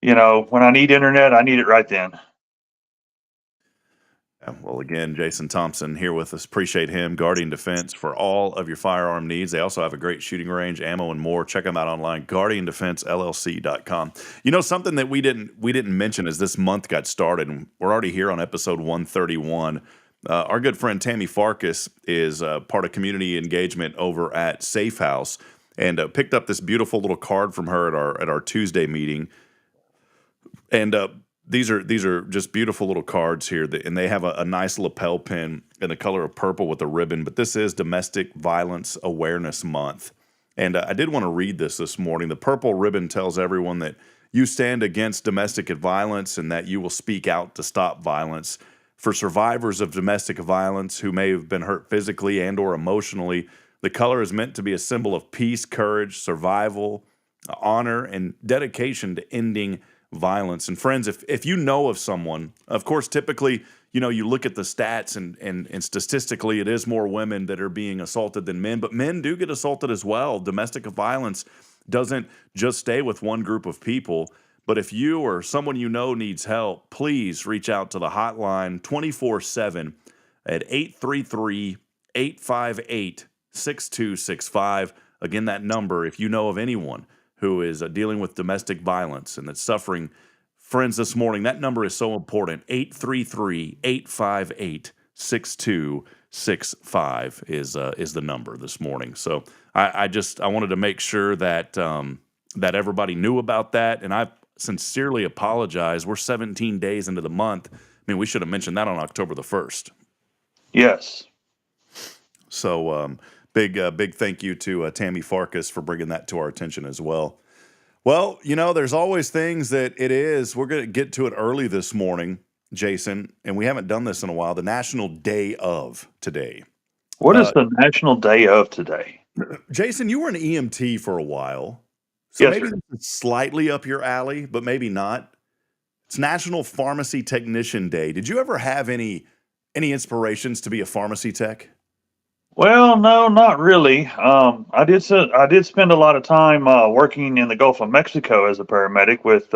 [SPEAKER 9] when I need internet, I need it right then.
[SPEAKER 1] Well, again, Jason Thompson here with us. Appreciate him. Guardian Defense for all of your firearm needs. They also have a great shooting range, ammo, and more. Check them out online, guardiandefensellc.com. Something that we didn't mention as this month got started, and we're already here on episode 131. Our good friend Tammy Farkas is part of community engagement over at Safe House, and picked up this beautiful little card from her at our Tuesday meeting. And these are just beautiful little cards here, and they have a nice lapel pin in the color of purple with a ribbon. But this is Domestic Violence Awareness Month, and I did want to read this morning. The purple ribbon tells everyone that you stand against domestic violence and that you will speak out to stop violence. For survivors of domestic violence who may have been hurt physically and or emotionally, the color is meant to be a symbol of peace, courage, survival, honor, and dedication to ending violence. And friends, if you know of someone, of course, typically, you look at the stats and statistically it is more women that are being assaulted than men, but men do get assaulted as well. Domestic violence doesn't just stay with one group of people. But if you or someone needs help, please reach out to the hotline 24/7 at 833-858-6265. Again, that number, if you know of anyone who is dealing with domestic violence and that's suffering. Friends, this morning, that number is so important. 833-858-6265 is the number this morning. So I wanted to make sure that that everybody knew about that, and I sincerely apologize. We're 17 days into the month. I mean, we should have mentioned that on October the 1st.
[SPEAKER 9] Yes.
[SPEAKER 1] So big thank you to Tammy Farkas for bringing that to our attention as well. Well, there's always things that we're going to get to it early this morning, Jason, and we haven't done this in a while, the National Day of today.
[SPEAKER 9] What is the National Day of today?
[SPEAKER 1] Jason, you were an EMT for a while, so maybe this is slightly up your alley, but maybe not. It's National Pharmacy Technician Day. Did you ever have any inspirations to be a pharmacy tech?
[SPEAKER 9] Well, no, not really. I did spend a lot of time working in the Gulf of Mexico as a paramedic with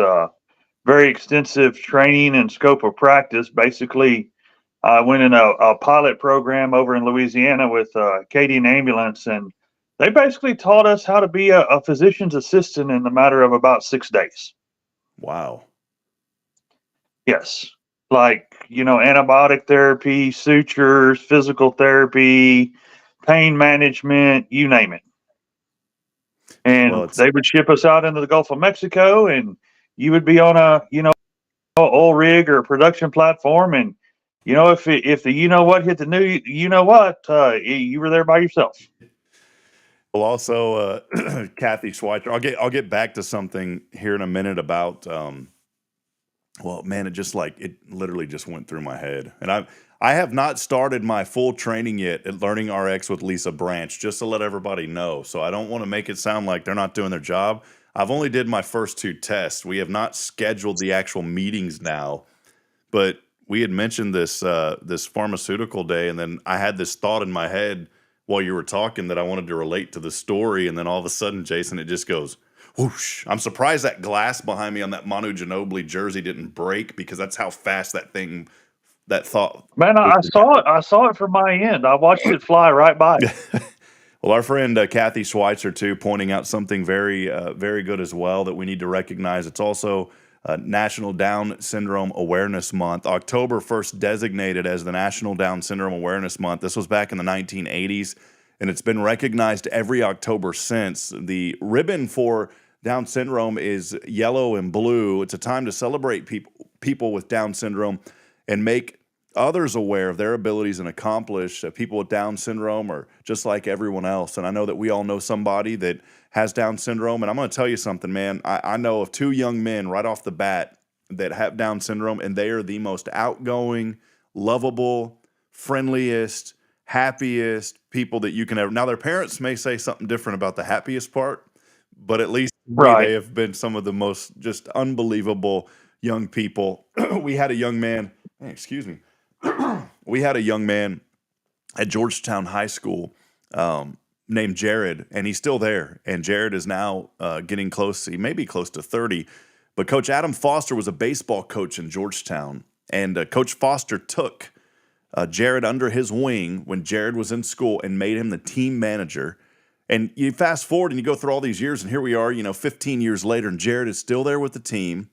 [SPEAKER 9] very extensive training and scope of practice. Basically, I went in a pilot program over in Louisiana with Acadian Ambulance, and they basically taught us how to be a physician's assistant in the matter of about 6 days.
[SPEAKER 1] Wow.
[SPEAKER 9] Yes. Like, antibiotic therapy, sutures, physical therapy, pain management, you name it. And they would ship us out into the Gulf of Mexico, and you would be on a, oil rig or a production platform. And, if the hit the new, you were there by yourself.
[SPEAKER 1] Well, also, Kathy Schweitzer, I'll get back to something here in a minute about, it literally just went through my head. And I have not started my full training yet at Learning RX with Lisa Branch, just to let everybody know. So I don't want to make it sound like they're not doing their job. I've only did my first 2 tests. We have not scheduled the actual meetings now, but we had mentioned this pharmaceutical day, and then I had this thought in my head while you were talking that I wanted to relate to the story, and then all of a sudden, Jason, it just goes whoosh. I'm surprised that glass behind me on that Manu Ginobili jersey didn't break, because that's how fast that thought.
[SPEAKER 9] Man, I saw it from my end. I watched it fly right by.
[SPEAKER 1] Well, our friend Kathy Schweitzer, too, pointing out something very, very good as well that we need to recognize. It's also National Down Syndrome Awareness Month. October 1st designated as the National Down Syndrome Awareness Month. This was back in the 1980s, and it's been recognized every October since. The ribbon for Down syndrome is yellow and blue. It's a time to celebrate people with Down syndrome and make others aware of their abilities and accomplish. People with Down syndrome are just like everyone else. And I know that we all know somebody that has Down syndrome. And I'm going to tell you something, man. I know of 2 young men right off the bat that have Down syndrome, and they are the most outgoing, lovable, friendliest, happiest people that you can ever. Now, their parents may say something different about the happiest part, but at least they have been some of the most just unbelievable young people. We had a young man, we had a young man at Georgetown High School named Jared, and he's still there. And Jared is now getting close. He may be close to 30. But Coach Adam Foster was a baseball coach in Georgetown. And Coach Foster took Jared under his wing when Jared was in school and made him the team manager. And you fast forward and you go through all these years, and here we are, 15 years later, and Jared is still there with the team.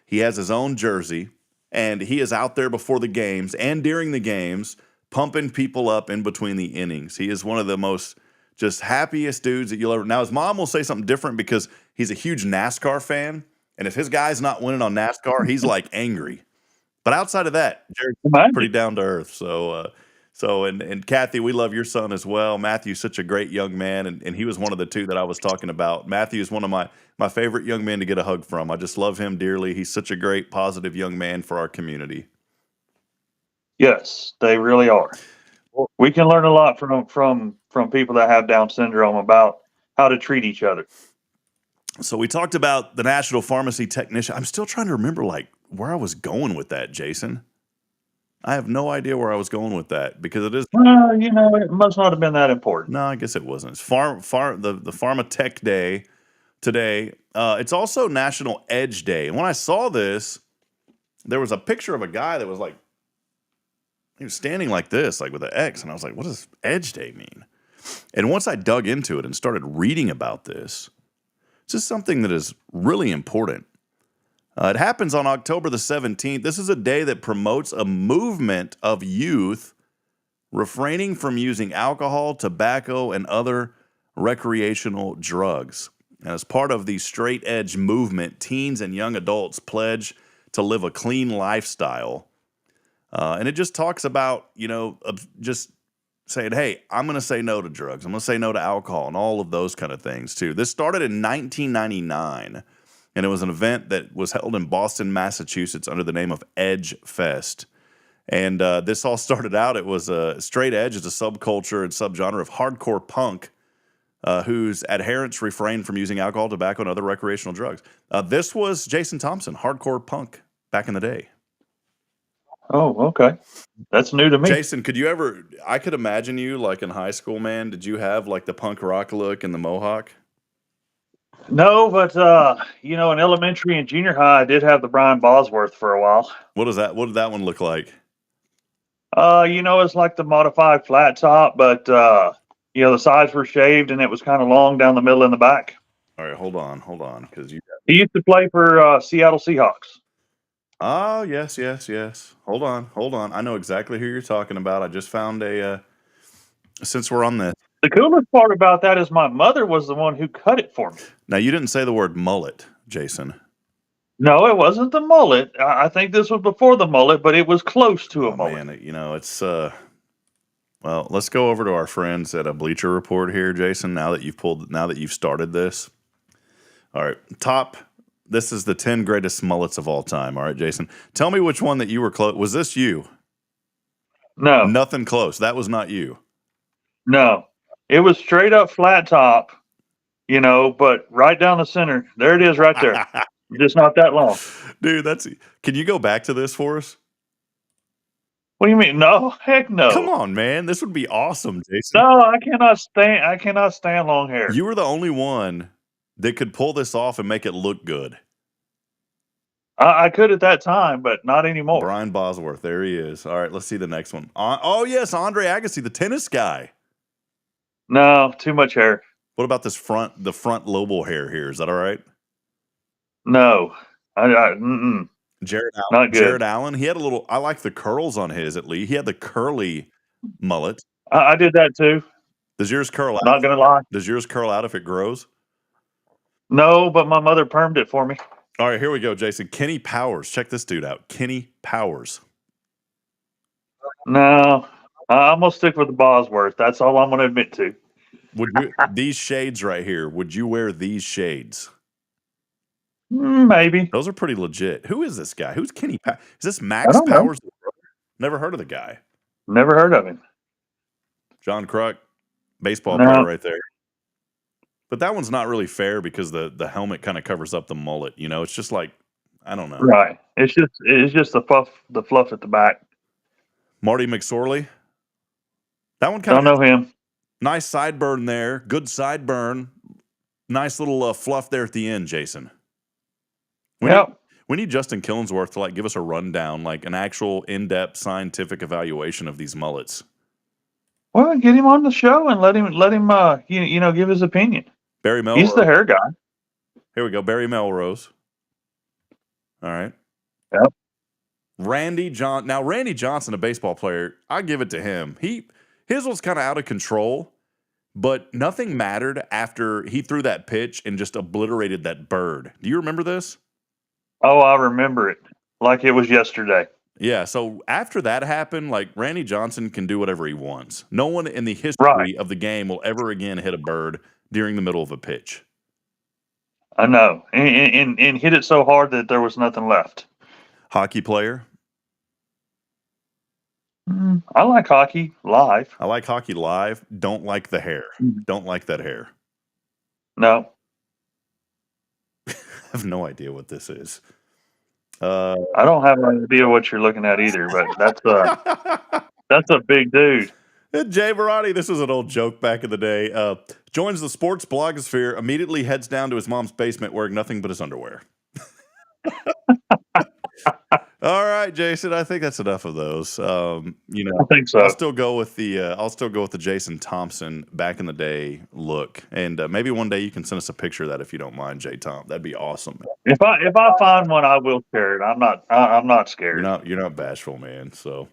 [SPEAKER 1] He has his own jersey, and he is out there before the games and during the games, pumping people up in between the innings. He is one of the most just happiest dudes that you'll ever. Now, his mom will say something different because he's a huge NASCAR fan, and if his guy's not winning on NASCAR, he's like angry. But outside of that, Jared's pretty down to earth. So, and Kathy, we love your son as well. Matthew's such a great young man, and he was one of the 2 that I was talking about. Matthew is one of my favorite young men to get a hug from. I just love him dearly. He's such a great, positive young man for our community.
[SPEAKER 9] Yes, they really are. We can learn a lot from people that have Down syndrome about how to treat each other.
[SPEAKER 1] So we talked about the National Pharmacy Technician. I'm still trying to remember where I was going with that, Jason. I have no idea where I was going with that because it is.
[SPEAKER 9] Well, it must not have been that important.
[SPEAKER 1] No, I guess it wasn't. It's the Pharma Tech Day today. It's also National Edge Day. And when I saw this, there was a picture of a guy that was like, he was standing like this, like with an X. And I was like, what does Edge Day mean? And once I dug into it and started reading about this, it's just something that is really important. It happens on October the 17th. This is a day that promotes a movement of youth refraining from using alcohol, tobacco, and other recreational drugs. And as part of the straight edge movement, teens and young adults pledge to live a clean lifestyle. And it just talks about, just saying, hey, I'm going to say no to drugs. I'm going to say no to alcohol and all of those kind of things, too. This started in 1999, and it was an event that was held in Boston, Massachusetts under the name of Edge Fest. And this all started out, it was straight edge is a subculture and subgenre of hardcore punk whose adherents refrain from using alcohol, tobacco, and other recreational drugs. This was Jason Thompson, hardcore punk back in the day.
[SPEAKER 9] Oh, okay. That's new to me.
[SPEAKER 1] Jason, I could imagine you like in high school, man. Did you have like the punk rock look and the mohawk?
[SPEAKER 9] No, but in elementary and junior high, I did have the Brian Bosworth for a while.
[SPEAKER 1] What did that one look like?
[SPEAKER 9] It's like the modified flat top, but the sides were shaved and it was kind of long down the middle and the back.
[SPEAKER 1] All right, hold on, because
[SPEAKER 9] he used to play for Seattle Seahawks.
[SPEAKER 1] Oh, yes. Hold on. I know exactly who you're talking about. I just found since we're on this.
[SPEAKER 9] The coolest part about that is my mother was the one who cut it for me.
[SPEAKER 1] Now, you didn't say the word mullet, Jason.
[SPEAKER 9] No, it wasn't the mullet. I think this was before the mullet, but it was close to a mullet.
[SPEAKER 1] Man, it's well, let's go over to our friends at a Bleacher Report here, Jason, now that you've started this. All right, this is the 10 greatest mullets of all time. All right, Jason. Tell me which one that you were close. Was this you?
[SPEAKER 9] No.
[SPEAKER 1] Nothing close. That was not you.
[SPEAKER 9] No. It was straight up flat top, but right down the center. There it is right there. Just not that long.
[SPEAKER 1] Dude, can you go back to this for us?
[SPEAKER 9] What do you mean? No, heck no.
[SPEAKER 1] Come on, man. This would be awesome, Jason.
[SPEAKER 9] No, I cannot stand long hair.
[SPEAKER 1] You were the only one that could pull this off and make it look good.
[SPEAKER 9] I could at that time, but not anymore.
[SPEAKER 1] Brian Bosworth, there he is. All right, let's see the next one. Oh, yes, Andre Agassi, the tennis guy.
[SPEAKER 9] No, too much hair.
[SPEAKER 1] What about the front lobal hair here? Is that all right?
[SPEAKER 9] No.
[SPEAKER 1] Jared Allen.
[SPEAKER 9] Not good.
[SPEAKER 1] Jared Allen, he had I like the curls on his at least. He had the curly mullet.
[SPEAKER 9] I did that too.
[SPEAKER 1] Does yours curl out?
[SPEAKER 9] Not going to lie.
[SPEAKER 1] Does yours curl out if it grows?
[SPEAKER 9] No, but my mother permed it for me.
[SPEAKER 1] All right, here we go, Jason. Kenny Powers. Check this dude out. Kenny Powers.
[SPEAKER 9] No, I'm going to stick with the Bosworth. That's all I'm going to admit to.
[SPEAKER 1] These shades right here, would you wear these shades?
[SPEAKER 9] Maybe.
[SPEAKER 1] Those are pretty legit. Who is this guy? Who's Kenny Powers? Is this Max Powers' brother? Never heard of the guy.
[SPEAKER 9] Never heard of him.
[SPEAKER 1] John Kruk, baseball player right there. But that one's not really fair because the helmet kind of covers up the mullet. It's just like, I don't know.
[SPEAKER 9] Right. It's just the fluff at the back.
[SPEAKER 1] Marty McSorley. That one kind of
[SPEAKER 9] don't know him.
[SPEAKER 1] Nice sideburn there. Good sideburn. Nice little fluff there at the end, Jason. We need Justin Killingsworth to give us a rundown, like an actual in-depth scientific evaluation of these mullets.
[SPEAKER 9] Well, get him on the show and let him give his opinion.
[SPEAKER 1] Barry Melrose.
[SPEAKER 9] He's the hair guy.
[SPEAKER 1] Here we go. Barry Melrose. All right.
[SPEAKER 9] Yep.
[SPEAKER 1] Randy Johnson, a baseball player, I give it to him. His was kind of out of control, but nothing mattered after he threw that pitch and just obliterated that bird. Do you remember this?
[SPEAKER 9] Oh, I remember it like it was yesterday.
[SPEAKER 1] Yeah, so after that happened, Randy Johnson can do whatever he wants. No one in the history of the game will ever again hit a bird during the middle of a pitch.
[SPEAKER 9] I know. And hit it so hard that there was nothing left.
[SPEAKER 1] Hockey player?
[SPEAKER 9] I like hockey live.
[SPEAKER 1] I like hockey live. Don't like the hair. Don't like that hair.
[SPEAKER 9] No.
[SPEAKER 1] I have no idea what this is.
[SPEAKER 9] I don't have an idea what you're looking at either, but that's a big dude.
[SPEAKER 1] Jay Varani, this was an old joke back in the day. Joins the sports blogosphere, immediately heads down to his mom's basement wearing nothing but his underwear. All right, Jason. I think that's enough of those.
[SPEAKER 9] I think so.
[SPEAKER 1] I'll still go with the Jason Thompson back in the day look, and maybe one day you can send us a picture of that if you don't mind, Jay Tom. That'd be awesome.
[SPEAKER 9] If I find one, I will share it. I'm not scared.
[SPEAKER 1] You're not bashful, man. So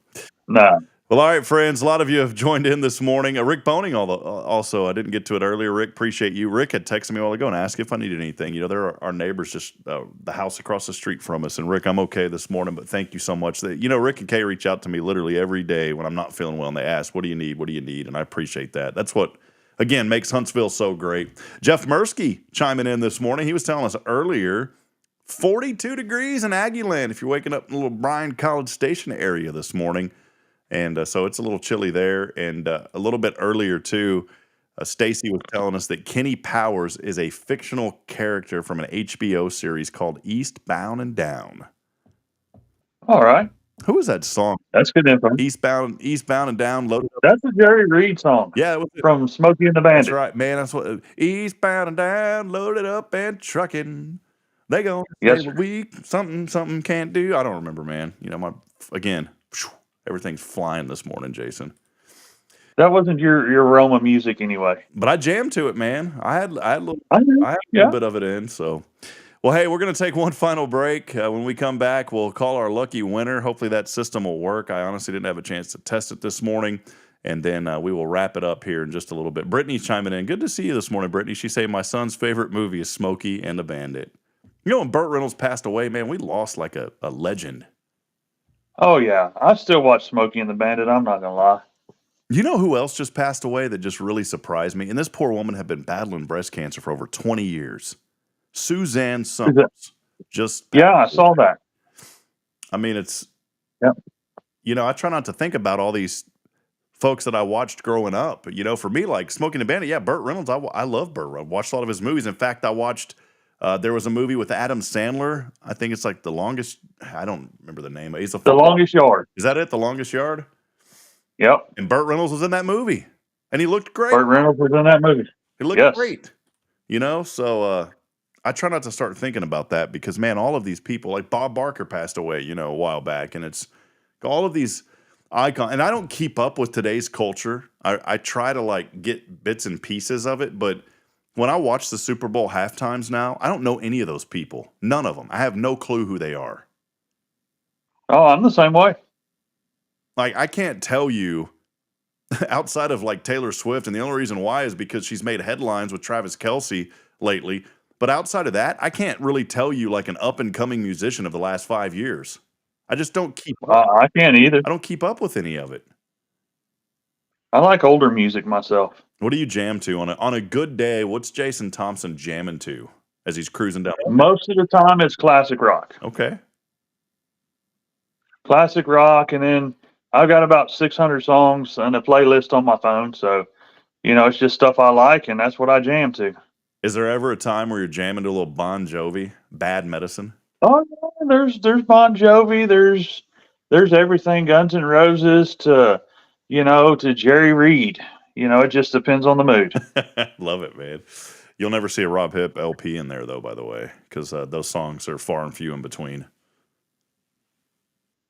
[SPEAKER 9] no.
[SPEAKER 1] Well, all right, friends. A lot of you have joined in this morning. Rick Boning, also, I didn't get to it earlier. Rick, appreciate you. Rick had texted me a while ago and asked if I needed anything. There are our neighbors just the house across the street from us. And Rick, I'm okay this morning, but thank you so much. Rick and Kay reach out to me literally every day when I'm not feeling well, and they ask, "What do you need? What do you need?" And I appreciate that. That's what, again, makes Huntsville so great. Jeff Mursky chiming in this morning. He was telling us earlier, 42 degrees in Aggieland if you're waking up in the little Bryan College Station area this morning. And so it's a little chilly there. And a little bit earlier, too, Stacy was telling us that Kenny Powers is a fictional character from an HBO series called Eastbound and Down.
[SPEAKER 9] All right.
[SPEAKER 1] Who was that song?
[SPEAKER 9] That's good info.
[SPEAKER 1] Eastbound and Down. Loaded Up.
[SPEAKER 9] That's a Jerry Reed song.
[SPEAKER 1] Yeah. It was
[SPEAKER 9] from Smokey and the Bandit.
[SPEAKER 1] That's right, man. That's what Eastbound and Down, loaded up and trucking. They go,
[SPEAKER 9] yes,
[SPEAKER 1] we something can't do. I don't remember, man. Everything's flying this morning, Jason.
[SPEAKER 9] That wasn't your Roma music anyway.
[SPEAKER 1] But I jammed to it, man. I had a little bit of it in. So, well, hey, we're going to take one final break. When we come back, we'll call our lucky winner. Hopefully that system will work. I honestly didn't have a chance to test it this morning. And then we will wrap it up here in just a little bit. Brittany's chiming in. Good to see you this morning, Brittany. She said, my son's favorite movie is Smokey and the Bandit. When Burt Reynolds passed away, man, we lost like a legend.
[SPEAKER 9] Oh, yeah. I still watch Smokey and the Bandit. I'm not going to lie.
[SPEAKER 1] You know who else just passed away that just really surprised me? And this poor woman had been battling breast cancer for over 20 years. Suzanne Summers.
[SPEAKER 9] I saw that.
[SPEAKER 1] I mean, it's...
[SPEAKER 9] Yep.
[SPEAKER 1] I try not to think about all these folks that I watched growing up. But, for me, like Smokey and the Bandit, Burt Reynolds, I love Burt Reynolds. I watched a lot of his movies. In fact, I watched... there was a movie with Adam Sandler. I think it's like The Longest... I don't remember the name. He's
[SPEAKER 9] The Longest Yard.
[SPEAKER 1] Is that it? The Longest Yard?
[SPEAKER 9] Yep.
[SPEAKER 1] And Burt Reynolds was in that movie. And he looked great.
[SPEAKER 9] Burt Reynolds was in that movie.
[SPEAKER 1] He looked great. So I try not to start thinking about that because, man, all of these people, like Bob Barker passed away, a while back. And it's all of these icons. And I don't keep up with today's culture. I try to, get bits and pieces of it. But when I watch the Super Bowl halftimes now, I don't know any of those people. None of them. I have no clue who they are.
[SPEAKER 9] Oh, I'm the same way.
[SPEAKER 1] I can't tell you outside of Taylor Swift, and the only reason why is because she's made headlines with Travis Kelce lately. But outside of that, I can't really tell you an up and coming musician of the last 5 years. I just don't keep up.
[SPEAKER 9] I can't either.
[SPEAKER 1] I don't keep up with any of it.
[SPEAKER 9] I like older music myself.
[SPEAKER 1] What do you jam to on a good day? What's Jason Thompson jamming to as he's cruising down?
[SPEAKER 9] Most of the time, it's classic rock.
[SPEAKER 1] Okay.
[SPEAKER 9] Classic rock, and then I've got about 600 songs on a playlist on my phone. So, it's just stuff I like, and that's what I jam to.
[SPEAKER 1] Is there ever a time where you're jamming to a little Bon Jovi, Bad Medicine?
[SPEAKER 9] Oh, yeah, there's Bon Jovi. There's everything, Guns N' Roses to Jerry Reed. It just depends on the mood.
[SPEAKER 1] Love it, man. You'll never see a Rob Hip LP in there, though, by the way, because those songs are far and few in between.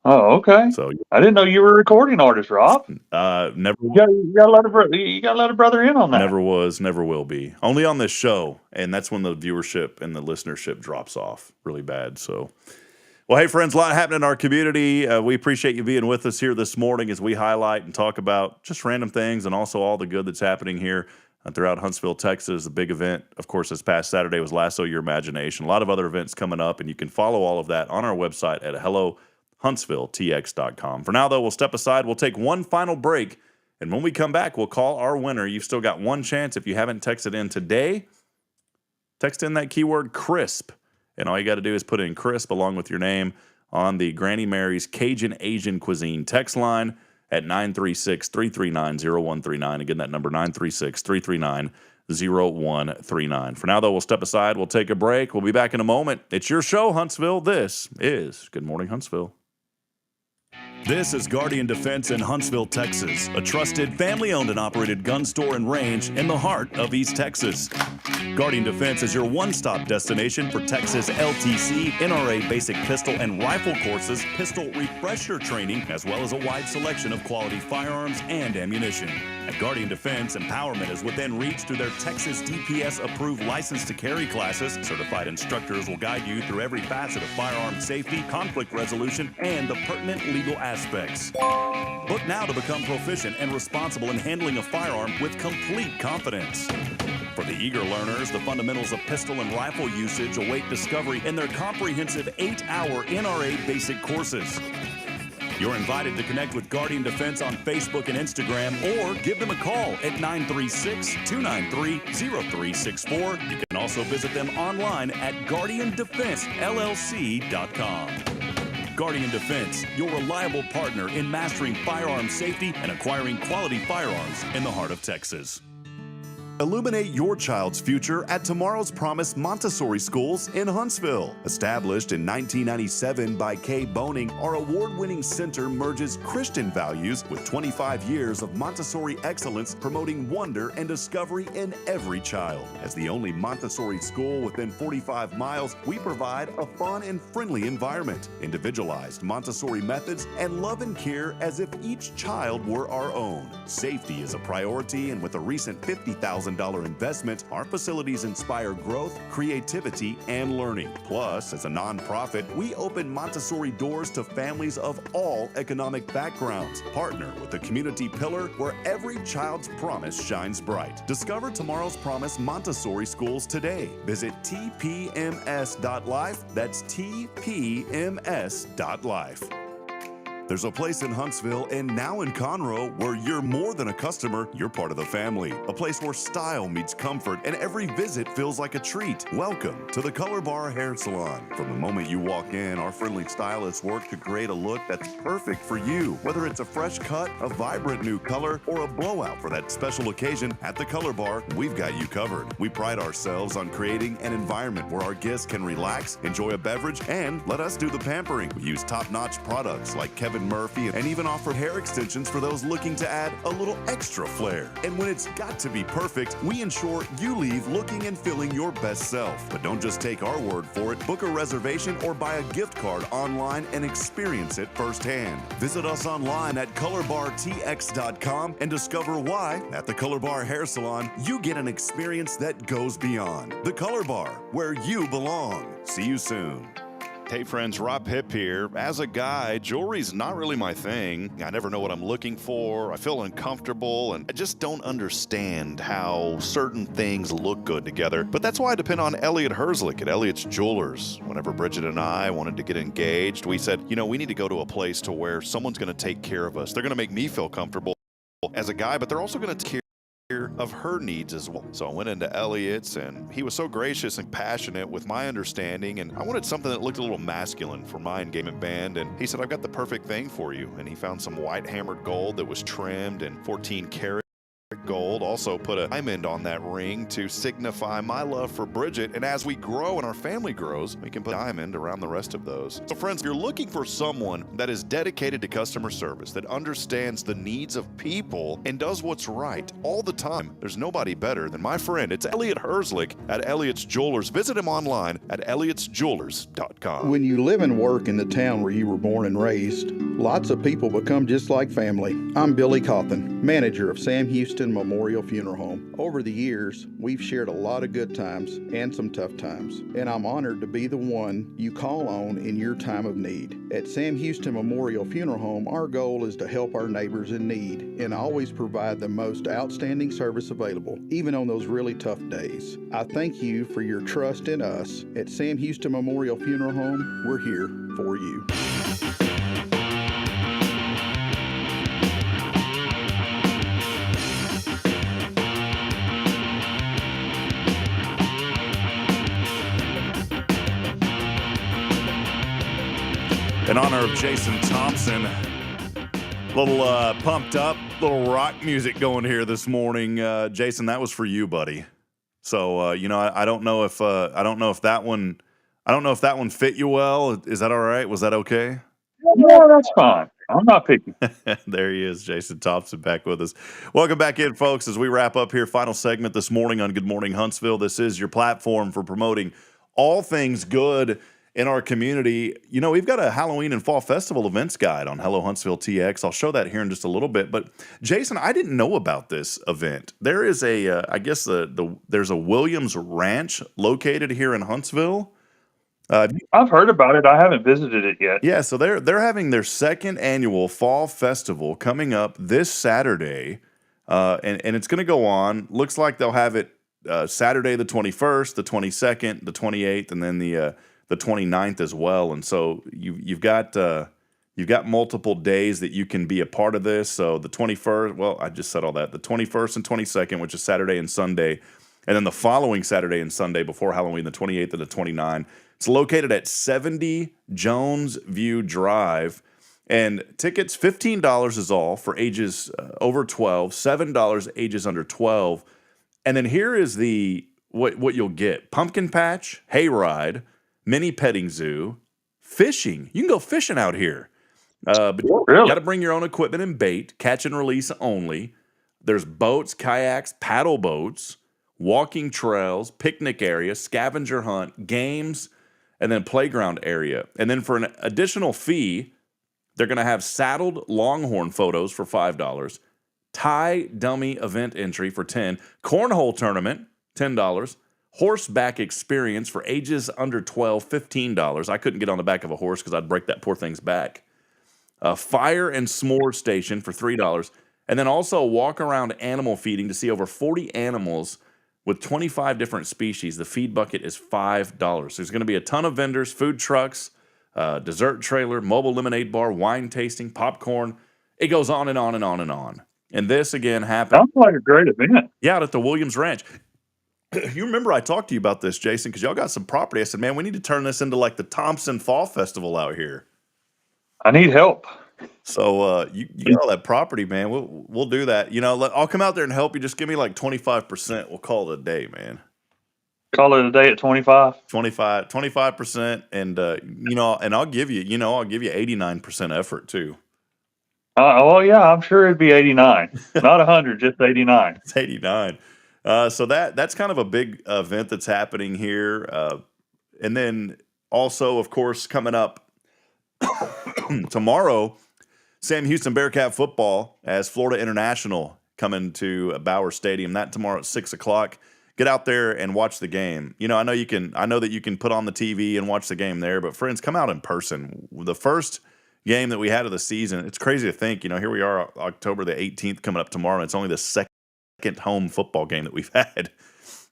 [SPEAKER 9] Oh, okay.
[SPEAKER 1] So
[SPEAKER 9] I didn't know you were a recording artist, Rob.
[SPEAKER 1] Never.
[SPEAKER 9] You got to let a brother in on that.
[SPEAKER 1] Never was, never will be. Only on this show, and that's when the viewership and the listenership drops off really bad. So, well, hey, friends, a lot happening in our community. We appreciate you being with us here this morning as we highlight and talk about just random things and also all the good that's happening here throughout Huntsville, Texas. The big event, of course, this past Saturday was Lasso Your Imagination. A lot of other events coming up, and you can follow all of that on our website at HuntsvilleTX.com. For now, though, we'll step aside. We'll take one final break, and when we come back, we'll call our winner. You've still got one chance if you haven't texted in today. Text in that keyword CRISP, and all you got to do is put in CRISP along with your name on the Granny Mary's Cajun Asian Cuisine text line at 936-339-0139. Again, that number, 936-339-0139. 0139. For now, though, we'll step aside. We'll take a break. We'll be back in a moment. It's your show, Huntsville. This is Good Morning Huntsville. This is Guardian Defense in Huntsville, Texas, a trusted, family-owned and operated gun store and range in the heart of East Texas. Guardian Defense is your one-stop destination for Texas LTC, NRA basic pistol and rifle courses, pistol refresher training, as well as a wide selection of quality firearms and ammunition. At Guardian Defense, empowerment is within reach through their Texas DPS-approved license to carry classes. Certified instructors will guide you through every facet of firearm safety, conflict resolution, and the pertinent legal aspects. Book now to become proficient and responsible in handling a firearm with complete confidence. For the eager learners, the fundamentals of pistol and rifle usage await discovery in their comprehensive 8-hour NRA basic courses. You're invited to connect with Guardian Defense on Facebook and Instagram, or give them a call at 936-293-0364. You can also visit them online at guardiandefensellc.com. Guardian Defense, your reliable partner in mastering firearm safety and acquiring quality firearms in the heart of Texas. Illuminate your child's future at Tomorrow's Promise Montessori Schools in Huntsville. Established in 1997 by Kay Boning, our award-winning center merges Christian values with 25 years of Montessori excellence, promoting wonder and discovery in every child. As the only Montessori school within 45 miles, we provide a fun and friendly environment, individualized Montessori methods, and love and care as if each child were our own. Safety is a priority, and with a recent $50,000 investment, our facilities inspire growth, creativity, and learning. Plus, as a nonprofit, we open Montessori doors to families of all economic backgrounds. Partner with the community pillar where every child's promise shines bright. Discover Tomorrow's Promise Montessori Schools today. Visit tpms.life. That's tpms.life. There's a place in Huntsville and now in Conroe where you're more than a customer, you're part of the family. A place where style meets comfort and every visit feels like a treat. Welcome to the Color Bar Hair Salon. From the moment you walk in, our friendly stylists work to create a look that's perfect for you. Whether it's a fresh cut, a vibrant new color, or a blowout for that special occasion, at the Color Bar, we've got you covered. We pride ourselves on creating an environment where our guests can relax, enjoy a beverage, and let us do the pampering. We use top-notch products like Kevin Murphy and even offer hair extensions for those looking to add a little extra flair. And when it's got to be perfect, we ensure you leave looking and feeling your best self. But don't just take our word for it. Book a reservation or buy a gift card online and experience it firsthand. Visit us online at colorbartx.com and discover why at the Color Bar Hair Salon you get an experience that goes beyond. The Color Bar, where you belong. See you soon. Hey friends, Rob Hip here. As a guy, jewelry's not really my thing. I never know what I'm looking for. I feel uncomfortable, and I just don't understand how certain things look good together. But that's why I depend on Elliot Herzlich at Elliot's Jewelers. Whenever Bridget and I wanted to get engaged, we said, we need to go to a place to where someone's going to take care of us. They're going to make me feel comfortable as a guy, but they're also going to take care of her needs as well. So I went into Elliot's, and he was so gracious and passionate with my understanding, and I wanted something that looked a little masculine for my engagement band, and he said, I've got the perfect thing for you. And he found some white hammered gold that was trimmed in 14 karat gold. Also put a diamond on that ring to signify my love for Bridget, and as we grow and our family grows, we can put a diamond around the rest of those. So friends, if you're looking for someone that is dedicated to customer service, that understands the needs of people and does what's right all the time, there's nobody better than my friend. It's Elliot Herzlich at Elliot's Jewelers. Visit him online at elliotsjewelers.com.
[SPEAKER 8] When you live and work in the town where you were born and raised, lots of people become just like family. I'm Billy Cawthon, manager of Sam Houston Memorial Funeral Home. Over the years, we've shared a lot of good times and some tough times, and I'm honored to be the one you call on in your time of need. At Sam Houston Memorial Funeral Home, our goal is to help our neighbors in need and always provide the most outstanding service available, even on those really tough days. I thank you for your trust in us. At Sam Houston Memorial Funeral Home, we're here for you.
[SPEAKER 1] In honor of Jason Thompson, little pumped up, little rock music going here this morning. Jason, that was for you, buddy. So I don't know if that one fit you well. Is that all right? Was that okay?
[SPEAKER 9] Yeah, that's fine. I'm not picky.
[SPEAKER 1] There he is, Jason Thompson, back with us. Welcome back in, folks, as we wrap up here. Final segment this morning on Good Morning Huntsville. This is your platform for promoting all things good in our community. We've got a Halloween and Fall Festival events guide on Hello Huntsville TX. I'll show that here in just a little bit. But Jason, I didn't know about this event. There is there's a Williams Ranch located here in Huntsville.
[SPEAKER 9] I've heard about it. I haven't visited it yet.
[SPEAKER 1] Yeah, so they're having their second annual Fall Festival coming up this Saturday, and it's going to go on. Looks like they'll have it Saturday the 21st, the 22nd, the 28th, and then the 29th as well. And so you've got multiple days that you can be a part of this. So the 21st, well, I just said all that. The 21st and 22nd, which is Saturday and Sunday, and then the following Saturday and Sunday before Halloween, the 28th and the 29th. It's located at 70 Jones View Drive, and tickets $15 is all for ages over 12, $7 ages under 12. And then here is what you'll get: pumpkin patch, hayride, mini petting zoo, fishing. You can go fishing out here. But you got to bring your own equipment and bait, catch and release only. There's boats, kayaks, paddle boats, walking trails, picnic area, scavenger hunt, games, and then playground area. And then for an additional fee, they're going to have saddled longhorn photos for $5, tie dummy event entry for $10, cornhole tournament, $10, horseback experience for ages under 12, $15. I couldn't get on the back of a horse because I'd break that poor thing's back. Fire and s'more station for $3. And then also a walk around animal feeding to see over 40 animals with 25 different species. The feed bucket is $5. There's going to be a ton of vendors, food trucks, dessert trailer, mobile lemonade bar, wine tasting, popcorn. It goes on and on and on and on. And this, again, happened.
[SPEAKER 9] Sounds like a great event.
[SPEAKER 1] Yeah, out at the Williams Ranch. You remember I talked to you about this, Jason, because y'all got some property. I said, man, we need to turn this into like the Thompson Fall Festival out here.
[SPEAKER 9] I need help.
[SPEAKER 1] So you get all that property, man. We'll do that. I'll come out there and help you. Just give me like 25%. We'll call it a day, man.
[SPEAKER 9] Call it a day at 25?
[SPEAKER 1] 25%. And, and I'll give you 89% effort too.
[SPEAKER 9] Well, yeah, I'm sure it'd be 89. Not 100, just 89.
[SPEAKER 1] It's 89. So that's kind of a big event that's happening here. And then also, of course, coming up tomorrow, Sam Houston Bearcat football as Florida International coming to Bauer Stadium. That tomorrow at 6:00. Get out there and watch the game. I know that you can put on the TV and watch the game there, but friends, come out in person. The first game that we had of the season, it's crazy to think, here we are, October the 18th coming up tomorrow, and it's only the second home football game that we've had.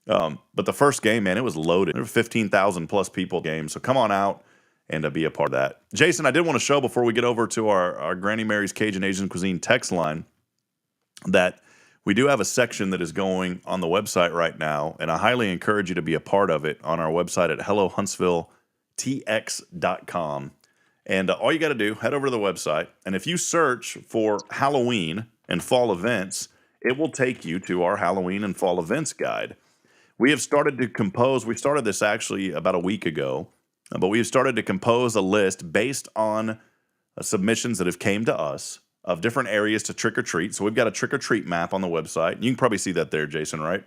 [SPEAKER 1] But the first game, man, it was loaded. There were 15,000 plus people game. So come on out and be a part of that. Jason, I did want to show before we get over to our Granny Mary's Cajun Asian Cuisine text line that we do have a section that is going on the website right now, and I highly encourage you to be a part of it on our website at hellohuntsvilletx.com. And all you got to do, head over to the website, and if you search for Halloween and fall events, it will take you to our Halloween and fall events guide. We have started to compose, we started this actually about a week ago, but we have started to compose a list based on submissions that have came to us of different areas to trick-or-treat. So we've got a trick-or-treat map on the website. You can probably see that there, Jason, right?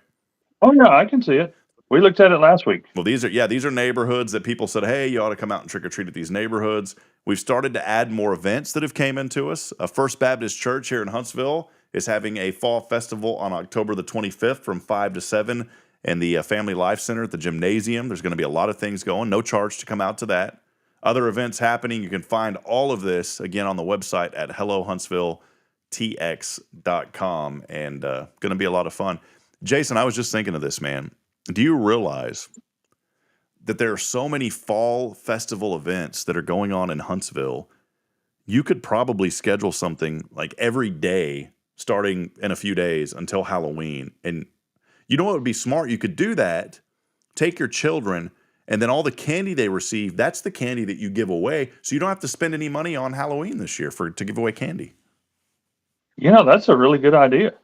[SPEAKER 9] Oh, yeah, I can see it. We looked at it last week.
[SPEAKER 1] Well, these are neighborhoods that people said, hey, you ought to come out and trick-or-treat at these neighborhoods. We've started to add more events that have came into us. First Baptist Church here in Huntsville is having a fall festival on October the 25th from 5 to 7 in the Family Life Center at the gymnasium. There's going to be a lot of things going. No charge to come out to that. Other events happening. You can find all of this, again, on the website at hellohuntsvilletx.com, and going to be a lot of fun. Jason, I was just thinking of this, man. Do you realize that there are so many fall festival events that are going on in Huntsville? You could probably schedule something like every day starting in a few days until Halloween. And you know what would be smart? You could do that, take your children, and then all the candy they receive, that's the candy that you give away. So you don't have to spend any money on Halloween this year to give away candy.
[SPEAKER 9] That's a really good idea.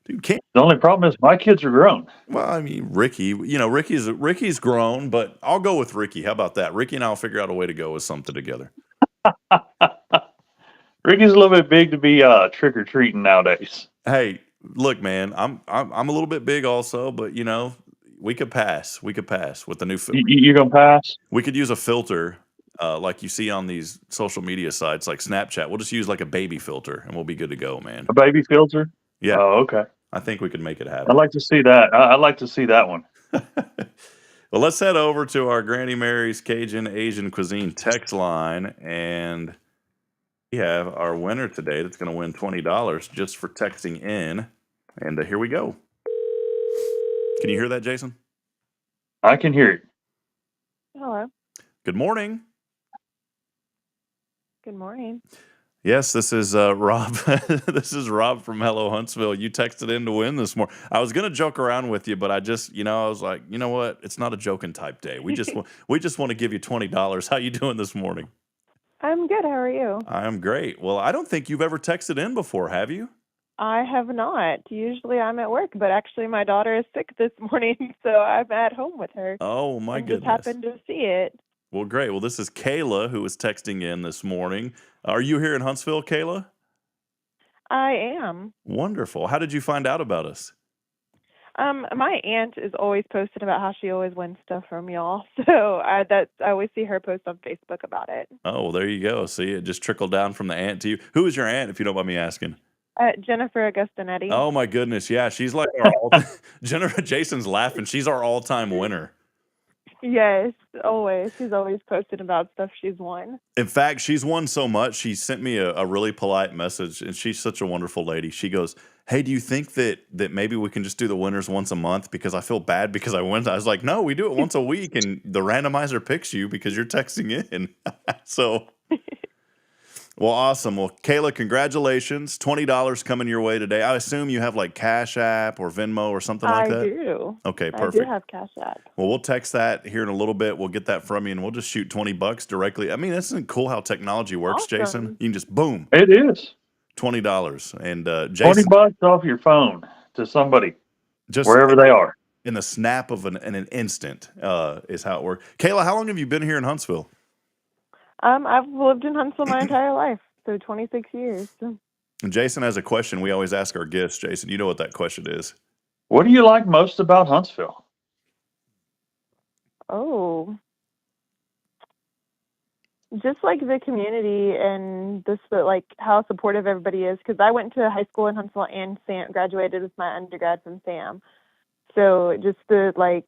[SPEAKER 1] Dude, can't.
[SPEAKER 9] The only problem is my kids are grown.
[SPEAKER 1] Well, I mean, Ricky, Ricky's grown, but I'll go with Ricky. How about that? Ricky and I'll figure out a way to go with something together.
[SPEAKER 9] Ricky's a little bit big to be trick or treating nowadays.
[SPEAKER 1] Hey, look, man, I'm a little bit big also, but we could pass. We could pass with the new filter.
[SPEAKER 9] You're gonna pass?
[SPEAKER 1] We could use a filter like you see on these social media sites like Snapchat. We'll just use like a baby filter and we'll be good to go, man.
[SPEAKER 9] A baby filter?
[SPEAKER 1] Yeah.
[SPEAKER 9] Oh, okay.
[SPEAKER 1] I think we could make it happen.
[SPEAKER 9] I'd like to see that. I'd like to see that one.
[SPEAKER 1] Well, let's head over to our Granny Mary's Cajun Asian Cuisine text line, and we have our winner today that's going to win $20 just for texting in. And here we go. Can you hear that, Jason?
[SPEAKER 9] I can hear it.
[SPEAKER 15] Hello.
[SPEAKER 1] Good morning.
[SPEAKER 15] Good morning.
[SPEAKER 1] Yes, this is Rob. This is Rob from Hello Huntsville. You texted in to win this morning. I was gonna joke around with you, but I just, I was like, you know what? It's not a joking type day. We just want to give you $20. How you doing this morning?
[SPEAKER 15] I'm good. How are you?
[SPEAKER 1] I'm great. Well, I don't think you've ever texted in before, have you?
[SPEAKER 15] I have not. Usually I'm at work, but actually my daughter is sick this morning, so I'm at home with her.
[SPEAKER 1] Oh my
[SPEAKER 15] and
[SPEAKER 1] goodness!
[SPEAKER 15] Just happened to see it.
[SPEAKER 1] Well, great. Well, this is Kayla who was texting in this morning. Are you here in Huntsville, Kayla?
[SPEAKER 15] I am.
[SPEAKER 1] Wonderful. How did you find out about us?
[SPEAKER 15] My aunt is always posting about how she always wins stuff from y'all, so I always see her post on Facebook about it.
[SPEAKER 1] Oh, well, there you go. See, it just trickled down from the aunt to you. Who is your aunt, if you don't mind me asking?
[SPEAKER 15] Jennifer Augustinetti.
[SPEAKER 1] Oh my goodness, yeah, she's like our Jennifer. Jason's laughing. She's our all-time winner.
[SPEAKER 15] Yes, always. She's always posting about stuff she's won.
[SPEAKER 1] In fact, she's won so much, she sent me a really polite message, and she's such a wonderful lady. She goes, hey, do you think that maybe we can just do the winners once a month because I feel bad because I win? I was like, no, we do it once a week, and the randomizer picks you because you're texting in. So, well, awesome. Well, Kayla, congratulations. $20 coming your way today. I assume you have like Cash App or Venmo or something like that?
[SPEAKER 15] I do.
[SPEAKER 1] Okay, perfect.
[SPEAKER 15] I do have Cash App.
[SPEAKER 1] Well, we'll text that here in a little bit. We'll get that from you, and we'll just shoot $20 directly. I mean, isn't cool how technology works,
[SPEAKER 15] Awesome.
[SPEAKER 1] Jason? You can just, boom.
[SPEAKER 9] It is.
[SPEAKER 1] $20. And Jason,
[SPEAKER 9] $20 off your phone to somebody,
[SPEAKER 1] just
[SPEAKER 9] wherever they are.
[SPEAKER 1] In the snap of an instant is how it works. Kayla, how long have you been here in Huntsville?
[SPEAKER 15] I've lived in Huntsville my entire life, so 26 years.
[SPEAKER 1] And Jason has a question we always ask our guests. Jason, you know what that question is.
[SPEAKER 9] What do you like most about Huntsville?
[SPEAKER 15] Oh, just like the community and this, like how supportive everybody is. Because I went to high school in Huntsville and graduated with my undergrad from SAM. So just the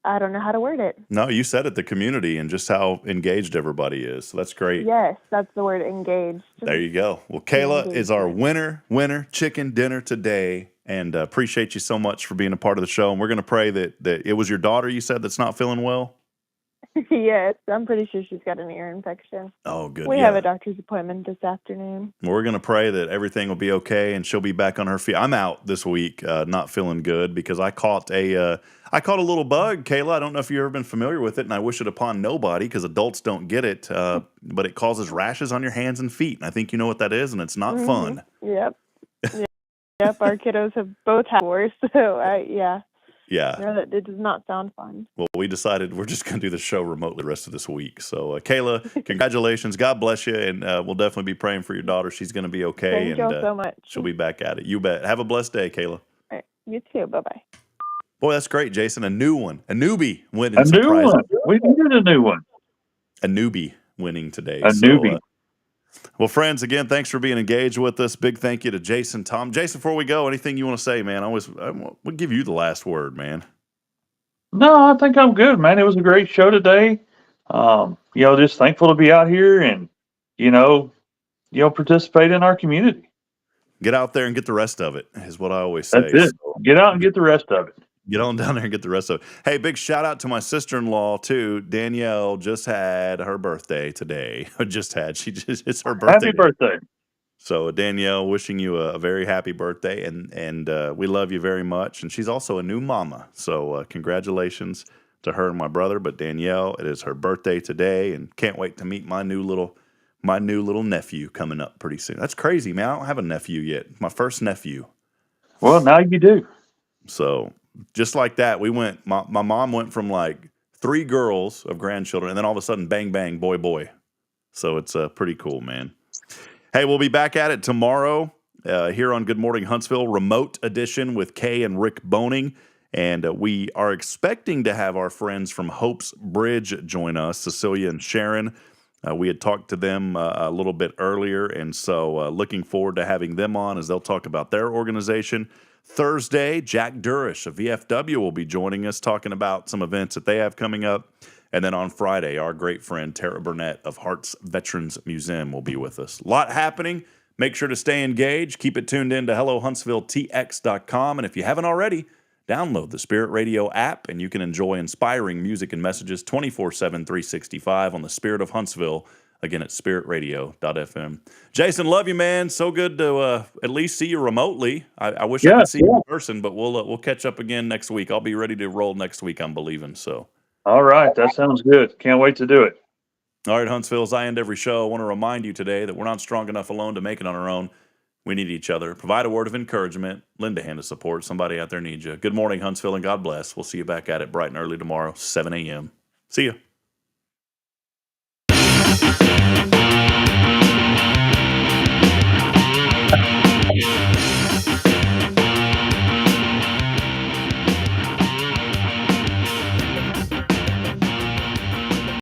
[SPEAKER 15] I don't know how to word it.
[SPEAKER 1] No, you said it, the community and just how engaged everybody is. So that's great.
[SPEAKER 15] Yes, that's the word, engaged.
[SPEAKER 1] There you go. Well, Kayla is our winner chicken dinner today. And appreciate you so much for being a part of the show. And we're going to pray that it was your daughter, you said, that's not feeling well?
[SPEAKER 15] Yes, I'm pretty sure she's got an ear infection.
[SPEAKER 1] Oh, good.
[SPEAKER 15] We have a doctor's appointment this afternoon.
[SPEAKER 1] Well, we're going to pray that everything will be okay and she'll be back on her feet. I'm out this week, not feeling good because I caught a little bug, Kayla. I don't know if you've ever been familiar with it, and I wish it upon nobody because adults don't get it, but it causes rashes on your hands and feet. And I think you know what that is, and it's not fun.
[SPEAKER 15] Yep. Yep, our kiddos have both had worse, so
[SPEAKER 1] Yeah.
[SPEAKER 15] No, that it does not sound fun.
[SPEAKER 1] Well, we decided we're just going to do the show remotely the rest of this week. So, Kayla, congratulations. God bless you, and we'll definitely be praying for your daughter. She's going to be okay.
[SPEAKER 15] Thank y'all so much.
[SPEAKER 1] She'll be back at it. You bet. Have a blessed day, Kayla.
[SPEAKER 15] All right, you too. Bye-bye.
[SPEAKER 1] Boy, that's great, Jason. A new one. A newbie winning.
[SPEAKER 9] A new one. We needed a new one.
[SPEAKER 1] A newbie winning today.
[SPEAKER 9] A newbie.
[SPEAKER 1] Well, friends, again, thanks for being engaged with us. Big thank you to Jason, Tom. Jason, before we go, anything you want to say, man? We'll give you the last word, man.
[SPEAKER 9] No, I think I'm good, man. It was a great show today. Just thankful to be out here and, participate in our community.
[SPEAKER 1] Get out there and get the rest of it, is what I always say.
[SPEAKER 9] That's it. Get out and get the rest of it.
[SPEAKER 1] Get on down there and get the rest of it. Hey, big shout out to my sister-in-law, too. Danielle just had her birthday today. It's her birthday.
[SPEAKER 9] Happy birthday.
[SPEAKER 1] So, Danielle, wishing you a very happy birthday, and we love you very much. And she's also a new mama. So, congratulations to her and my brother. But Danielle, it is her birthday today, and can't wait to meet my new little my new little nephew coming up pretty soon. That's crazy, man. I don't have a nephew yet. My first nephew.
[SPEAKER 9] Well, now you do.
[SPEAKER 1] So just like that, we went. My mom went from like 3 girls of grandchildren, and then all of a sudden, bang, bang, boy, boy. So it's pretty cool, man. Hey, we'll be back at it tomorrow here on Good Morning Huntsville, remote edition with Kay and Rick Boning. And we are expecting to have our friends from Hope's Bridge join us, Cecilia and Sharon. We had talked to them a little bit earlier, and so looking forward to having them on as they'll talk about their organization. Thursday, Jack Durish of VFW will be joining us, talking about some events that they have coming up. And then on Friday, our great friend Tara Burnett of Hart's Veterans Museum will be with us. A lot happening. Make sure to stay engaged. Keep it tuned in to HelloHuntsvilleTX.com. And if you haven't already, download the Spirit Radio app, and you can enjoy inspiring music and messages 24/7, 365 on the Spirit of Huntsville. Again, at spiritradio.fm. Jason, love you, man. So good to at least see you remotely. I wish I could see you in person, but we'll catch up again next week. I'll be ready to roll next week, I'm believing. So,
[SPEAKER 9] all right, that sounds good. Can't wait to do it.
[SPEAKER 1] All right, Huntsville, as I end every show, I want to remind you today that we're not strong enough alone to make it on our own. We need each other. Provide a word of encouragement. Lend a hand of support. Somebody out there needs you. Good morning, Huntsville, and God bless. We'll see you back at it bright and early tomorrow, 7 a.m. See ya.